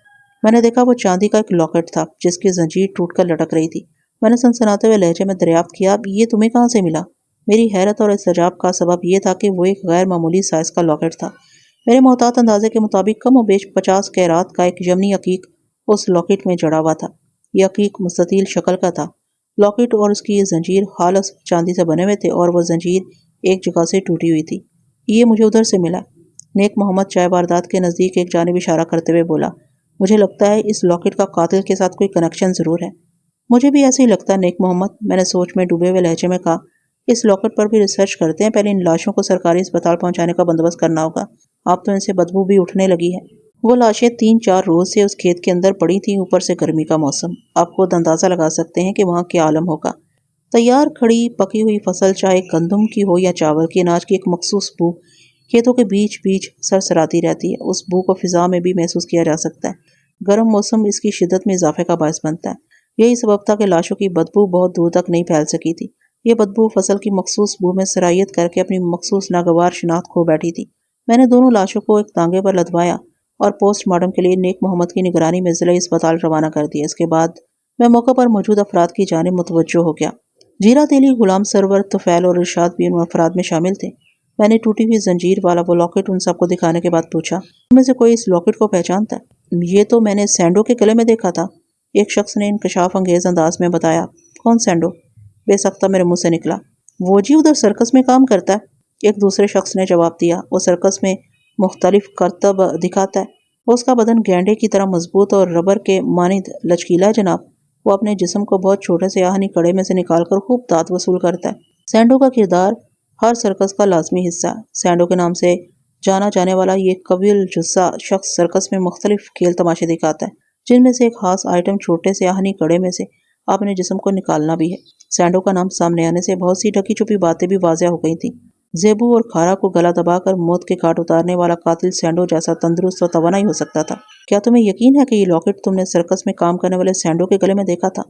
Speaker 1: میں نے دیکھا وہ چاندی کا ایک لاکٹ تھا جس کی زنجیر ٹوٹ کر لٹک رہی تھی۔ میں نے سنسناتے ہوئے لہجے میں دریافت کیا، یہ تمہیں کہاں سے ملا؟ میری حیرت اور استعجاب کا سبب یہ تھا کہ وہ ایک غیر معمولی سائز کا لاکٹ تھا۔ میرے محتاط اندازے کے مطابق کم و بیش 50 کیرات کا ایک یمنی عقیق اس لاکٹ میں جڑا ہوا تھا۔ یہ عقیق مستطیل شکل کا تھا۔ لاکٹ اور اس کی یہ زنجیر خالص چاندی سے بنے ہوئے تھے اور وہ زنجیر ایک جگہ سے ٹوٹی ہوئی تھی۔ یہ مجھے ادھر سے ملا۔ نیک محمد چائے واردات کے نزدیک ایک جانب اشارہ کرتے ہوئے بولا، مجھے لگتا ہے اس لاکٹ کا قاتل کے ساتھ کوئی کنیکشن ضرور ہے۔ مجھے بھی ایسے ہی لگتا ہے نیک محمد، میں نے سوچ میں ڈوبے ہوئے لہجے میں کہا۔ اس لاکٹ پر بھی ریسرچ کرتے ہیں، پہلے ان لاشوں کو سرکاری اسپتال پہنچانے کا بندوبست کرنا ہوگا۔ اب تو ان سے بدبو بھی اٹھنے لگی ہے۔ وہ لاشیں 3-4 روز سے اس کھیت کے اندر پڑی تھیں، اوپر سے گرمی کا موسم۔ آپ خود اندازہ لگا سکتے ہیں کہ وہاں کیا عالم ہوگا۔ تیار کھڑی پکی ہوئی فصل، چاہے گندم کی ہو یا چاول کی، اناج کی ایک مخصوص بو کھیتوں کے بیچ بیچ سرسراتی رہتی ہے۔ اس بو کو فضا میں بھی محسوس کیا جا سکتا ہے۔ گرم موسم اس کی شدت میں اضافے کا باعث بنتا ہے۔ یہی سبب تھا کہ لاشوں کی بدبو بہت دور تک نہیں پھیل سکی تھی۔ یہ بدبو فصل کی مخصوص بو میں سرایت کر کے اپنی مخصوص ناگوار شناخت کھو بیٹھی تھی۔ میں نے دونوں لاشوں کو ایک تانگے پر لدوایا اور پوسٹ مارٹم کے لیے نیک محمد کی نگرانی میں ضلعی اسپتال روانہ کر دیا۔ اس کے بعد میں موقع پر موجود افراد کی جانب متوجہ ہو گیا۔ جیرا تیلی، غلام سرور، طفیل اور ارشاد بھی ان افراد میں شامل تھے۔ میں نے ٹوٹی ہوئی زنجیر والا وہ لاکٹ ان سب کو دکھانے کے بعد پوچھا، ان میں سے کوئی اس لاکٹ کو پہچانتا ہے؟ یہ تو میں نے سینڈو کے گلے میں دیکھا تھا، ایک شخص نے انکشاف انگیز انداز میں بتایا۔ کون سینڈو؟ بے سختہ میرے منہ سے نکلا۔ وہ جی ادھر سرکس میں کام کرتا ہے، ایک دوسرے شخص نے جواب دیا۔ وہ سرکس میں مختلف کرتب دکھاتا ہے۔ اس کا بدن گینڈے کی طرح مضبوط اور ربر کے مانند لچکیلا ہے جناب۔ وہ اپنے جسم کو بہت چھوٹے سے آہنی کڑے میں سے نکال کر خوب دانت وصول کرتا ہے۔ سینڈو کا کردار ہر سرکس کا لازمی حصہ ہے۔ سینڈو کے نام سے جانا جانے والا یہ قویل جثہ شخص سرکس میں مختلف کھیل تماشے دکھاتا ہے، جن میں سے ایک خاص آئٹم چھوٹے سے آہنی کڑے میں سے اپنے جسم کو نکالنا بھی ہے۔ سینڈو کا نام سامنے آنے سے بہت سی ڈھکی چھپی باتیں بھی واضح ہو گئی تھیں۔ زیبو اور کھارا کو گلا دبا کر موت کے گھاٹ اتارنے والا قاتل سینڈو جیسا تندرست اور توانا ہی ہو سکتا تھا۔ کیا تمہیں یقین ہے کہ یہ لاکٹ تم نے سرکس میں کام کرنے والے سینڈو کے گلے میں دیکھا تھا؟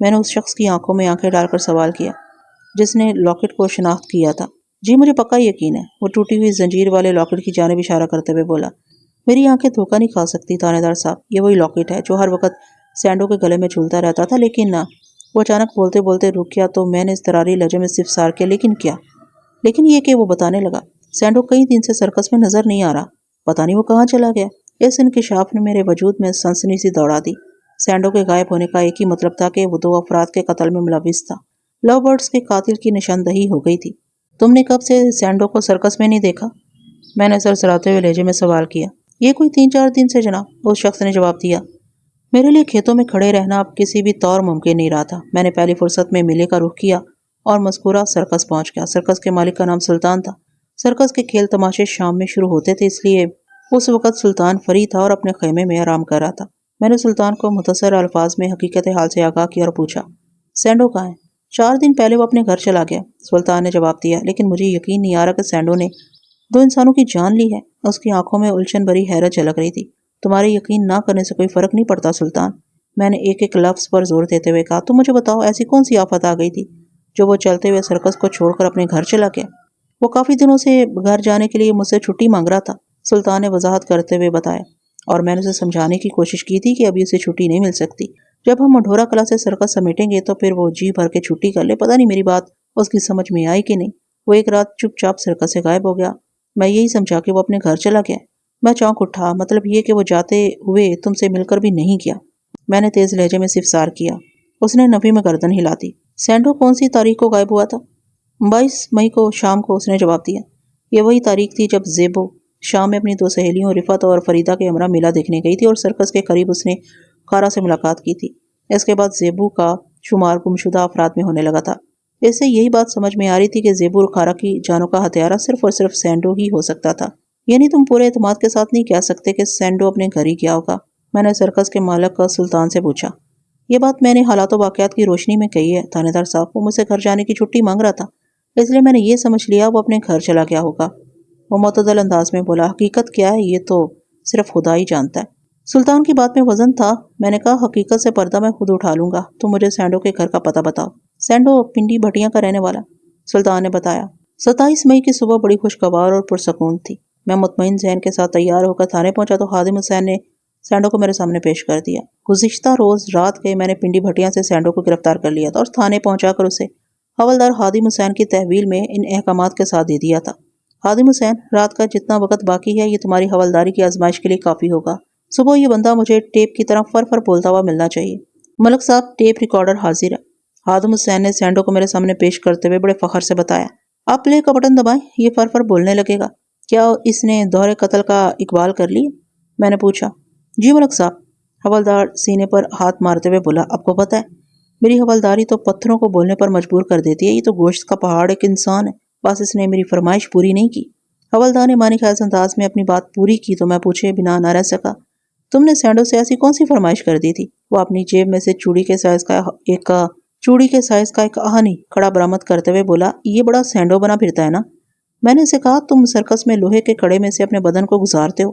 Speaker 1: میں نے اس شخص کی آنکھوں میں آنکھیں ڈال کر سوال کیا جس نے لاکٹ کو شناخت کیا تھا۔ جی مجھے پکا یقین ہے، وہ ٹوٹی ہوئی زنجیر والے لاکٹ کی جانب اشارہ کرتے ہوئے بولا۔ میری آنکھیں دھوکہ نہیں کھا سکتی تھانے دار صاحب، یہ وہی لاکٹ ہے جو ہر وقت سینڈو کے گلے میں جھولتا رہتا تھا۔ لیکن نہ، وہ اچانک بولتے بولتے رک گیا تو میں نے اضطراری لہجے میں استفسار کیا، لیکن کیا؟ لیکن یہ کہ وہ بتانے لگا، سینڈو کئی دن سے سرکس میں نظر نہیں آ رہا، پتہ نہیں وہ کہاں چلا گیا۔ اس انکشاف نے میرے وجود میں سنسنی سی دوڑا دی۔ سینڈو کے غائب ہونے کا ایک ہی مطلب تھا کہ وہ 2 افراد کے قتل میں ملوث تھا۔ لو برڈز کے قاتل کی نشاندہی ہو گئی تھی۔ تم نے کب سے سینڈو کو سرکس میں نہیں دیکھا؟ میں نے سرسراتے ہوئے لہجے میں سوال کیا۔ یہ کوئی 3-4 دن سے جناب، اس شخص نے جواب دیا۔ میرے لیے کھیتوں میں کھڑے رہنا اب کسی بھی طور ممکن نہیں رہا تھا۔ میں نے پہلی فرصت میں میلے کا رخ کیا اور مذکورہ سرکس پہنچ گیا۔ سرکس کے مالک کا نام سلطان تھا۔ سرکس کے کھیل تماشے شام میں شروع ہوتے تھے، اس لیے اس وقت سلطان فری تھا اور اپنے خیمے میں آرام کر رہا تھا۔ میں نے سلطان کو مختصر الفاظ میں حقیقت حال سے آگاہ کیا اور پوچھا، سینڈو کہاں ہے؟ 4 دن پہلے وہ اپنے گھر چلا گیا، سلطان نے جواب دیا، لیکن مجھے یقین نہیں آ رہا کہ سینڈو نے 2 انسانوں کی جان لی ہے۔ اس کی آنکھوں میں الجھن بھری حیرت جھلک رہی تھی۔ تمہارے یقین نہ کرنے سے کوئی فرق نہیں پڑتا سلطان، میں نے ایک ایک لفظ پر زور دیتے ہوئے کہا۔ تم مجھے بتاؤ ایسی کون سی آفت آ گئی تھی جو وہ چلتے ہوئے سرکس کو چھوڑ کر اپنے گھر چلا گیا؟ وہ کافی دنوں سے گھر جانے کے لیے مجھ سے چھٹی مانگ رہا تھا، سلطان نے وضاحت کرتے ہوئے بتایا، اور میں نے اسے سمجھانے کی کوشش کی تھی کہ ابھی اسے چھٹی نہیں مل سکتی۔ جب ہم منڈھورا کلا سے سرکس سمیٹیں گے تو پھر وہ جی بھر کے چھٹی کر لے۔ پتہ نہیں میری بات اس کی سمجھ میں آئی کہ نہیں۔ وہ ایک رات چپ چاپ سرکس سے غائب ہو گیا۔ میں یہی سمجھا کہ وہ اپنے گھر چلا گیا۔ میں چونک اٹھا، مطلب یہ کہ وہ جاتے ہوئے تم سے مل کر بھی نہیں گیا؟ میں نے تیز لہجے میں استفسار کیا۔ اس نے نفی میں گردن ہلا دی۔ سینڈو کون سی تاریخ کو غائب ہوا تھا؟ 22 مئی کو شام کو، اس نے جواب دیا۔ یہ وہی تاریخ تھی جب زیبو شام میں اپنی 2 سہیلیوں رفعت اور فریدہ کے ہمراہ میلہ دیکھنے گئی تھی اور سرکس کے قریب اس نے کارا سے ملاقات کی تھی۔ اس کے بعد زیبو کا شمار گمشدہ افراد میں ہونے لگا تھا۔ اس سے یہی بات سمجھ میں آ رہی تھی کہ زیبو اور کارا کی جانوں کا ہتھیارہ صرف اور صرف سینڈو ہی ہو سکتا تھا۔ یعنی تم پورے اعتماد کے ساتھ نہیں کہہ سکتے کہ سینڈو اپنے گھر ہی گیا ہوگا؟ میں نے سرکس کے مالک کا سلطان سے پوچھا۔ یہ بات میں نے حالات و واقعات کی روشنی میں کہی ہے تھانے دار صاحب، وہ مجھ سے گھر جانے کی چھٹی مانگ رہا تھا، اس لیے میں نے یہ سمجھ لیا وہ اپنے گھر چلا گیا ہوگا۔ وہ معتدل انداز میں بولا، حقیقت کیا ہے یہ تو صرف خدا ہی جانتا ہے۔ سلطان کی بات میں وزن تھا۔ میں نے کہا، حقیقت سے پردہ میں خود اٹھا لوں گا، تم مجھے سینڈو کے گھر کا پتہ بتاؤ۔ سینڈو پنڈی بھٹیاں کا رہنے والا، سلطان نے بتایا۔ 27 مئی کی صبح بڑی خوشگوار اور پرسکون تھی۔ میں مطمئن ذہن کے ساتھ تیار ہو کر تھانے پہنچا تو خادم حسین نے سینڈو کو میرے سامنے پیش کر دیا۔ گزشتہ روز رات کے میں نے پنڈی بھٹیاں سے سینڈو کو گرفتار کر لیا تھا اور تھانے پہنچا کر اسے حوالدار خادم حسین کی تحویل میں ان احکامات کے ساتھ دے دیا تھا۔ خادم حسین، رات کا جتنا وقت باقی ہے یہ تمہاری حوالداری کی آزمائش کے لیے کافی ہوگا۔ صبح یہ بندہ مجھے ٹیپ کی طرح فر فر بولتا ہوا ملنا چاہیے۔ ملک صاحب، ٹیپ ریکارڈر حاضر ہے، خادم حسین نے سینڈو کو میرے سامنے پیش کرتے ہوئے بڑے فخر سے بتایا۔ آپ پلے کا بٹن دبائیں، یہ فر فر بولنے لگے گا۔ کیا اس نے دہرے قتل کا اقبال کر لی؟ میں نے پوچھا۔ جی ملک صاحب، حوالدار سینے پر ہاتھ مارتے ہوئے بولا۔ آپ کو پتہ ہے میری حوالداری تو پتھروں کو بولنے پر مجبور کر دیتی ہے، یہ تو گوشت کا پہاڑ ایک انسان ہے، بس اس نے میری فرمائش پوری نہیں کی۔ حوالدار نے معنی خیز انداز میں اپنی بات پوری کی تو میں پوچھے بنا نہ رہ سکا۔ تم نے سینڈو سے ایسی کون سی فرمائش کر دی تھی؟ وہ اپنی جیب میں سے چوڑی کے سائز کا ایک آہنی کڑا برآمد کرتے ہوئے بولا، یہ بڑا سینڈو بنا پھرتا ہے نا؟ میں نے اسے کہا، تم سرکس میں لوہے کے کڑے میں سے اپنے بدن کو گزارتے ہو،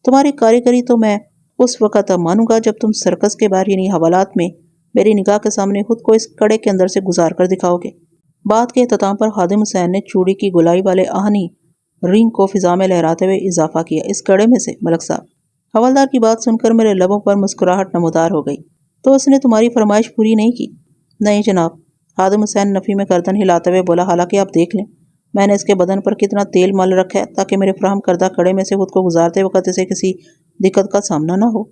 Speaker 1: تمہاری کاریگری تو میں اس وقت مانوں گا جب تم سرکس کے باہر یعنی حوالات میں میری نگاہ کے سامنے خود کو اس کڑے کے اندر سے گزار کر دکھاؤ گے۔ بات کے اختتام پر خادم حسین نے چوڑی کی گولائی والے آہنی رنگ کو فضا میں لہراتے ہوئے اضافہ کیا، اس کڑے میں سے ملک صاحب۔ حوالدار کی بات سن کر میرے لبوں پر مسکراہٹ نمودار ہو گئی۔ تو اس نے تمہاری فرمائش پوری نہیں کی؟ نہیں جناب، خادم حسین نفی میں گردن ہلاتے ہوئے بولا، حالانکہ آپ دیکھ لیں میں نے اس کے بدن پر کتنا تیل مل رکھا ہے تاکہ میرے فراہم کردہ کڑے میں سے خود کو گزارتے وقت اسے کسی دقت کا سامنا نہ ہو۔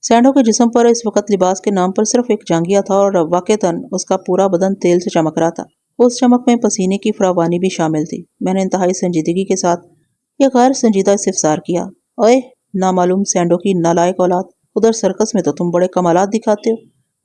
Speaker 1: سینڈو کے جسم پر اس وقت لباس کے نام پر صرف ایک جانگیا تھا اور واقعتاً اس کا پورا بدن تیل سے چمک رہا تھا۔ اس چمک میں پسینے کی فراوانی بھی شامل تھی۔ میں نے انتہائی سنجیدگی کے ساتھ یہ غیر سنجیدہ استفسار کیا، اوئے نامعلوم سینڈو کی نالائق اولاد، ادھر سرکس میں تو تم بڑے کمالات دکھاتے ہو،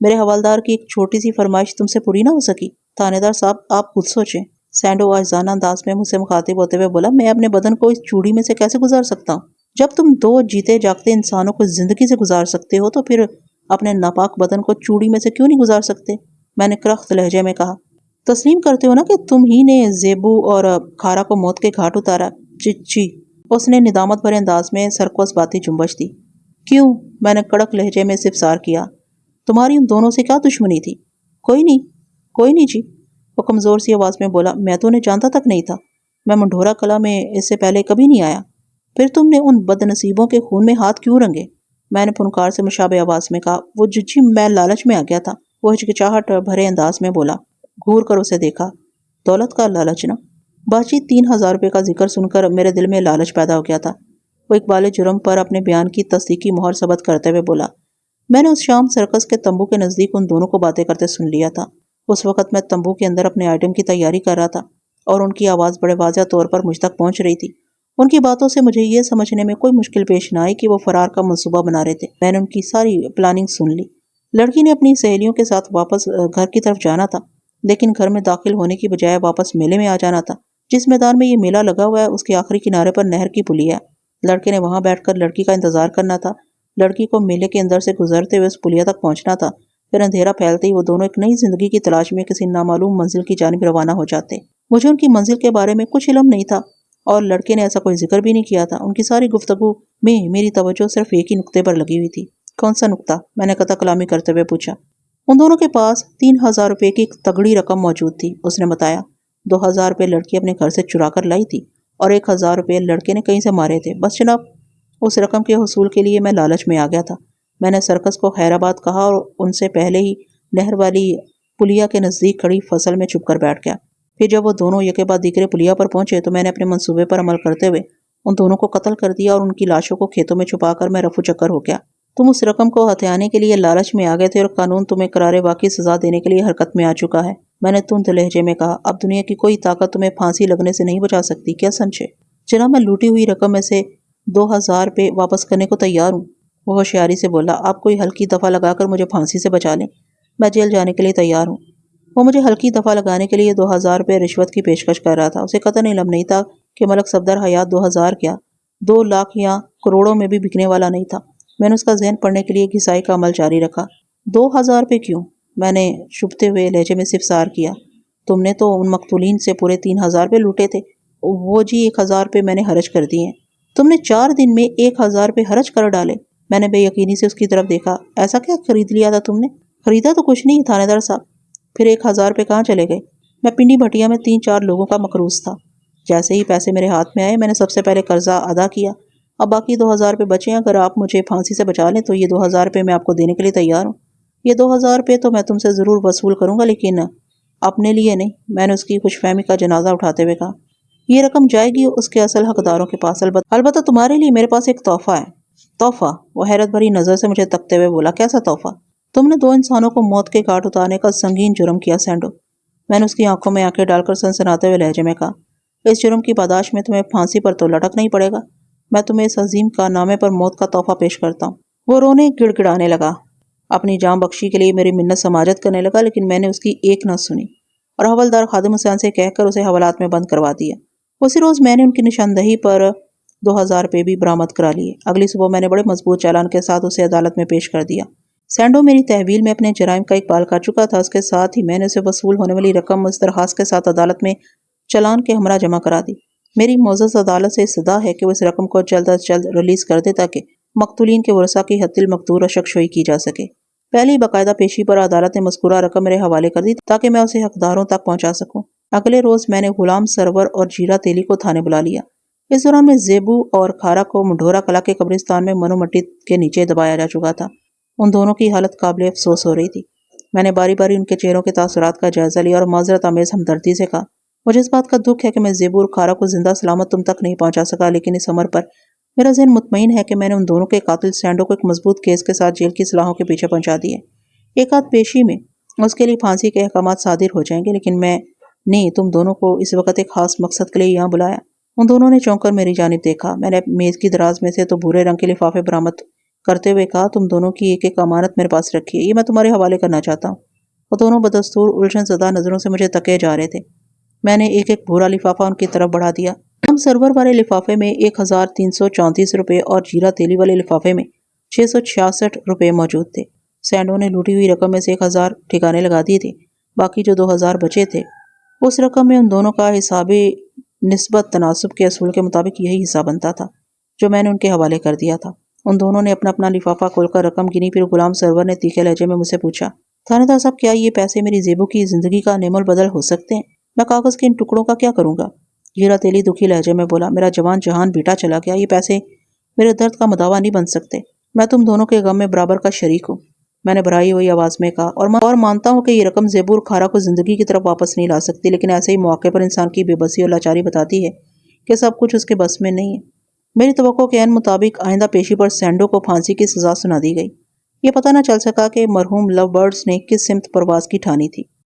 Speaker 1: میرے حوالدار کی ایک چھوٹی سی فرمائش تم سے پوری نہ ہو سکی؟ تھانے دار صاحب، آپ خود سوچیں۔ سینڈو عاجزانہ انداز میں مجھ سے مخاطب ہوتے ہوئے بولا، میں اپنے بدن کو اس چوڑی میں سے کیسے گزار سکتا ہوں؟ جب تم 2 جیتے جاگتے انسانوں کو زندگی سے گزار سکتے ہو تو پھر اپنے ناپاک بدن کو چوڑی میں سے کیوں نہیں گزار سکتے؟ میں نے کرخت لہجے میں کہا۔ تسلیم کرتے ہو نا کہ تم ہی نے زیبو اور کھارا کو موت کے گھاٹ اتارا؟ چی اس نے ندامت بھرے انداز میں سر کو اس باتی جنبش دی۔ کیوں؟ میں نے کڑک لہجے میں استفسار کیا۔ تمہاری ان دونوں سے کیا دشمنی تھی؟ کوئی نہیں جی، وہ کمزور سی آواز میں بولا، میں تو انہیں جانتا تک نہیں تھا، میں منڈھورا کلا میں اس سے پہلے کبھی نہیں آیا۔ پھر تم نے ان بد نصیبوں کے خون میں ہاتھ کیوں رنگے؟ میں نے پھنکار سے مشابہ آواز میں کہا، وہ جی میں لالچ میں آ گیا تھا، وہ ہچکچاہٹ بھرے انداز میں بولا۔ گھور کر اسے دیکھا۔ دولت کا لالچ نا؟ باچی 3000 روپے کا ذکر سن کر میرے دل میں لالچ پیدا ہو گیا تھا۔ وہ اقبال جرم پر اپنے بیان کی تصدیقی مہر ثبت کرتے ہوئے بولا، میں نے اس شام سرکس کے تمبو کے نزدیک ان دونوں کو باتیں کرتے سن لیا تھا۔ اس وقت میں تمبو کے اندر اپنے آئٹم کی تیاری کر رہا تھا اور ان کی آواز بڑے واضح طور پر مجھ تک پہنچ رہی تھی۔ ان کی باتوں سے مجھے یہ سمجھنے میں کوئی مشکل پیش نہ آئی کہ وہ فرار کا منصوبہ بنا رہے تھے۔ میں نے ان کی ساری پلاننگ سن لی۔ لڑکی نے اپنی سہیلیوں کے ساتھ واپس گھر کی طرف جانا تھا، لیکن گھر میں داخل ہونے کی بجائے واپس میلے میں آ جانا تھا۔ جس میدان میں یہ میلہ لگا ہوا ہے اس کے آخری کنارے پر نہر کی پلی ہے۔ لڑکے نے وہاں بیٹھ کر لڑکی کا انتظار کرنا تھا۔ لڑکی کو میلے کے اندر سے گزرتے ہوئے اس پلیا تک پہنچنا تھا پھر اندھیرا پھیلتے ہی وہ دونوں ایک نئی زندگی کی تلاش میں کسی نامعلوم منزل کی جانب روانہ ہو جاتے۔ مجھے ان کی منزل کے بارے میں کچھ علم نہیں تھا اور لڑکے نے ایسا کوئی ذکر بھی نہیں کیا تھا۔ ان کی ساری گفتگو میں میری توجہ صرف ایک ہی نقطے پر لگی ہوئی تھی۔ کون سا نقطہ؟ میں نے قطع کلامی کرتے ہوئے پوچھا۔ ان دونوں کے پاس 3000 روپے کی ایک تگڑی رقم موجود تھی، اس نے بتایا۔ 2000 روپے لڑکی اپنے گھر سے چرا کر لائی تھی اور 1000 روپے لڑکے نے کہیں سے مارے تھے۔ بس جناب، اس رقم کے حصول کے لیے میں لالچ میں آ گیا تھا۔ میں نے سرکس کو خیر آباد کہا اور ان سے پہلے ہی نہر والی پلیا کے نزدیک کھڑی فصل میں چھپ کر بیٹھ گیا۔ پھر جب وہ دونوں یکے بعد دیگرے پلیا پر پہنچے تو میں نے اپنے منصوبے پر عمل کرتے ہوئے ان دونوں کو قتل کر دیا اور ان کی لاشوں کو کھیتوں میں چھپا کر میں رفو چکر ہو گیا۔ تم اس رقم کو ہتھیانے کے لیے لالچ میں آ گئے تھے اور قانون تمہیں قرار واقعی سزا دینے کے لیے حرکت میں آ چکا ہے، میں نے تند لہجے میں کہا۔ اب دنیا کی کوئی طاقت تمہیں پھانسی لگنے سے نہیں بچا سکتی، کیا سمجھے؟ جناب، میں لوٹی ہوئی رقم میں سے 2000 روپے واپس کرنے کو تیار ہوں، وہ ہوشیاری سے بولا۔ آپ کوئی ہلکی دفعہ لگا کر مجھے پھانسی سے بچا لیں، میں جیل جانے کے لیے تیار ہوں۔ وہ مجھے ہلکی دفعہ لگانے کے لیے 2000 روپے رشوت کی پیشکش کر رہا تھا۔ اسے قطعاً علم نہیں تھا کہ ملک صفدر حیات 2000 کیا 2 لاکھ یا کروڑوں میں بھی بکنے والا نہیں تھا۔ میں نے اس کا ذہن پڑھنے کے لیے گھسائی کا عمل جاری رکھا۔ 2000 روپے کیوں؟ میں نے شبتے ہوئے لہجے میں استفسار کیا۔ تم نے تو ان مقتولین سے پورے 3000 روپے لوٹے تھے۔ وہ جی 1000 روپے میں نے حرج کر دیے ہیں۔ تم نے 4 دن میں 1000 روپے حرج کر ڈالے؟ میں نے بے یقینی سے اس کی طرف دیکھا۔ ایسا کیا خرید لیا تھا تم نے؟ خریدا تو کچھ نہیں تھانے دار صاحب۔ پھر 1000 روپے کہاں چلے گئے؟ میں پنڈی بھٹیا میں 3-4 لوگوں کا مقروض تھا۔ جیسے ہی پیسے میرے ہاتھ میں آئے میں نے سب سے پہلے قرضہ ادا کیا۔ اب باقی 2000 روپے بچے ہیں۔ اگر آپ مجھے پھانسی سے بچا لیں تو یہ 2000 روپے میں آپ کو دینے کے لیے تیار ہوں۔ یہ 2000 روپے تو میں تم سے ضرور وصول کروں گا، لیکن اپنے لیے نہیں، میں نے اس کی خوش فہمی کا جنازہ اٹھاتے ہوئے کہا۔ یہ رقم جائے گی اس کے اصل حقداروں کے پاس، البتہ تمہارے لیے میرے پاس ایک تحفہ ہے۔ تحفہ؟ وہ حیرت بھری نظر سے مجھے تکتے ہوئے بولا۔ کیسا تحفہ؟ تم نے 2 انسانوں کو موت کے گھاٹ اتارنے کا سنگین جرم کیا سینڈو، میں نے اس کی آنکھوں میں آنکھیں ڈال کر سنسناتے ہوئے لہجے میں کہا۔ اس جرم کی پاداش میں تمہیں پھانسی پر تو لٹک نہیں پڑے گا، میں تمہیں اس عظیم کارنامے پر موت کا تحفہ پیش کرتا ہوں۔ وہ رونے گڑ گڑانے لگا، اپنی جان بخشی کے لیے میری منت سماجت کرنے لگا، لیکن میں نے اس کی ایک نہ سنی اور حوالدار خادم حسین سے کہہ کر اسے حوالات میں بند کروا دیا۔ اسی روز میں نے ان کی نشاندہی پر 2000 روپے بھی برآمد کرا لیے۔ اگلی صبح میں نے بڑے مضبوط چالان کے ساتھ اسے عدالت میں پیش کر دیا۔ سینڈو میری تحویل میں اپنے جرائم کا اقبال کر چکا تھا، اس کے ساتھ ہی میں نے اسے وصول ہونے والی رقم اس درخواست کے ساتھ عدالت میں چالان کے ہمراہ جمع کرا دی۔ میری معزز عدالت سے استدعا ہے کہ وہ اس رقم کو جلد از جلد ریلیز کر دے تاکہ مقتولین کے ورثاء کی حت المقدور اشک شوئی کی جا سکے۔ پہلی باقاعدہ پیشی پر عدالت نے مذکورہ رقم میرے حوالے کر دی تاکہ میں اسے حقداروں تک پہنچا سکوں۔ اگلے روز میں نے غلام سرور اور جیرا تیلی کو تھانے بلا لیا۔ اس دوران میں زیبو اور کھارا کو منڈھورا کلا کے قبرستان میں منو مٹی کے نیچے دبایا جا چکا تھا۔ ان دونوں کی حالت قابل افسوس ہو رہی تھی۔ میں نے باری باری ان کے چہروں کے تاثرات کا جائزہ لیا اور معذرت آمیز ہمدردی سے کہا، مجھے اس بات کا دکھ ہے کہ میں زیبو اور کھارا کو زندہ سلامت تم تک نہیں پہنچا سکا، لیکن اس امر پر میرا ذہن مطمئن ہے کہ میں نے ان دونوں کے قاتل سینڈو کو ایک مضبوط کیس کے ساتھ جیل کی سلاخوں کے پیچھے پہنچا دیے۔ ایک آدھ پیشی میں اس کے لیے پھانسی کے احکامات صادر ہو جائیں گے، لیکن میں نے تم دونوں کو اس وقت ایک خاص مقصد کے لیے یہاں بلایا۔ ان دونوں نے چونک کر میری جانب دیکھا۔ میں نے میز کی دراز میں سے تو بھورے رنگ کے لفافے برآمد کرتے ہوئے کہا، تم دونوں کی ایک ایک امانت میرے پاس رکھی ہے، یہ میں تمہارے حوالے کرنا چاہتا ہوں۔ وہ دونوں بدستور الجھن زدہ نظروں سے مجھے تکے جا رہے تھے۔ میں نے ایک ایک بھورا لفافہ ان کی طرف بڑھا دیا۔ ہم سرور والے لفافے میں 1334 روپے اور جیرا تیلی والے لفافے میں 666 روپے موجود تھے۔ سینڈو نے لوٹی ہوئی رقم میں سے 1000 ٹھکانے لگا دیے تھے، باقی جو 2000 بچے تھے اس رقم میں ان دونوں کا حساب نسبت تناسب کے اصول کے مطابق یہی حصہ بنتا تھا جو میں نے ان کے حوالے کر دیا تھا۔ ان دونوں نے اپنا اپنا لفافہ کھول کر رقم گنی، پھر غلام سرور نے تیکھے لہجے میں مجھ سے پوچھا، تھانے دار صاحب، کیا یہ پیسے میری زیبو کی زندگی کا نعم البدل ہو سکتے ہیں؟ میں کاغذ کے ان ٹکڑوں کا کیا کروں گا؟ جیرا تیلی دکھی لہجے میں بولا، میرا جوان جہان بیٹا چلا گیا، یہ پیسے میرے درد کا مداوا نہیں بن سکتے، میں تم دونوں کے غم میں برابر کا شریک ہوں، میں نے بھرائی ہوئی آواز میں کہا، اور مانتا ہوں کہ یہ رقم زیبو اور کھارا کو زندگی کی طرف واپس نہیں لا سکتی، لیکن ایسے ہی مواقع پر انسان کی بے بسی اور لاچاری بتاتی ہے کہ سب کچھ اس کے بس میں نہیں ہے۔ میری توقع کے عین مطابق آئندہ پیشی پر سینڈو کو پھانسی کی سزا سنا دی گئی۔ یہ پتہ نہ چل سکا کہ مرحوم لو برڈز نے کس سمت پرواز کی ٹھانی تھی۔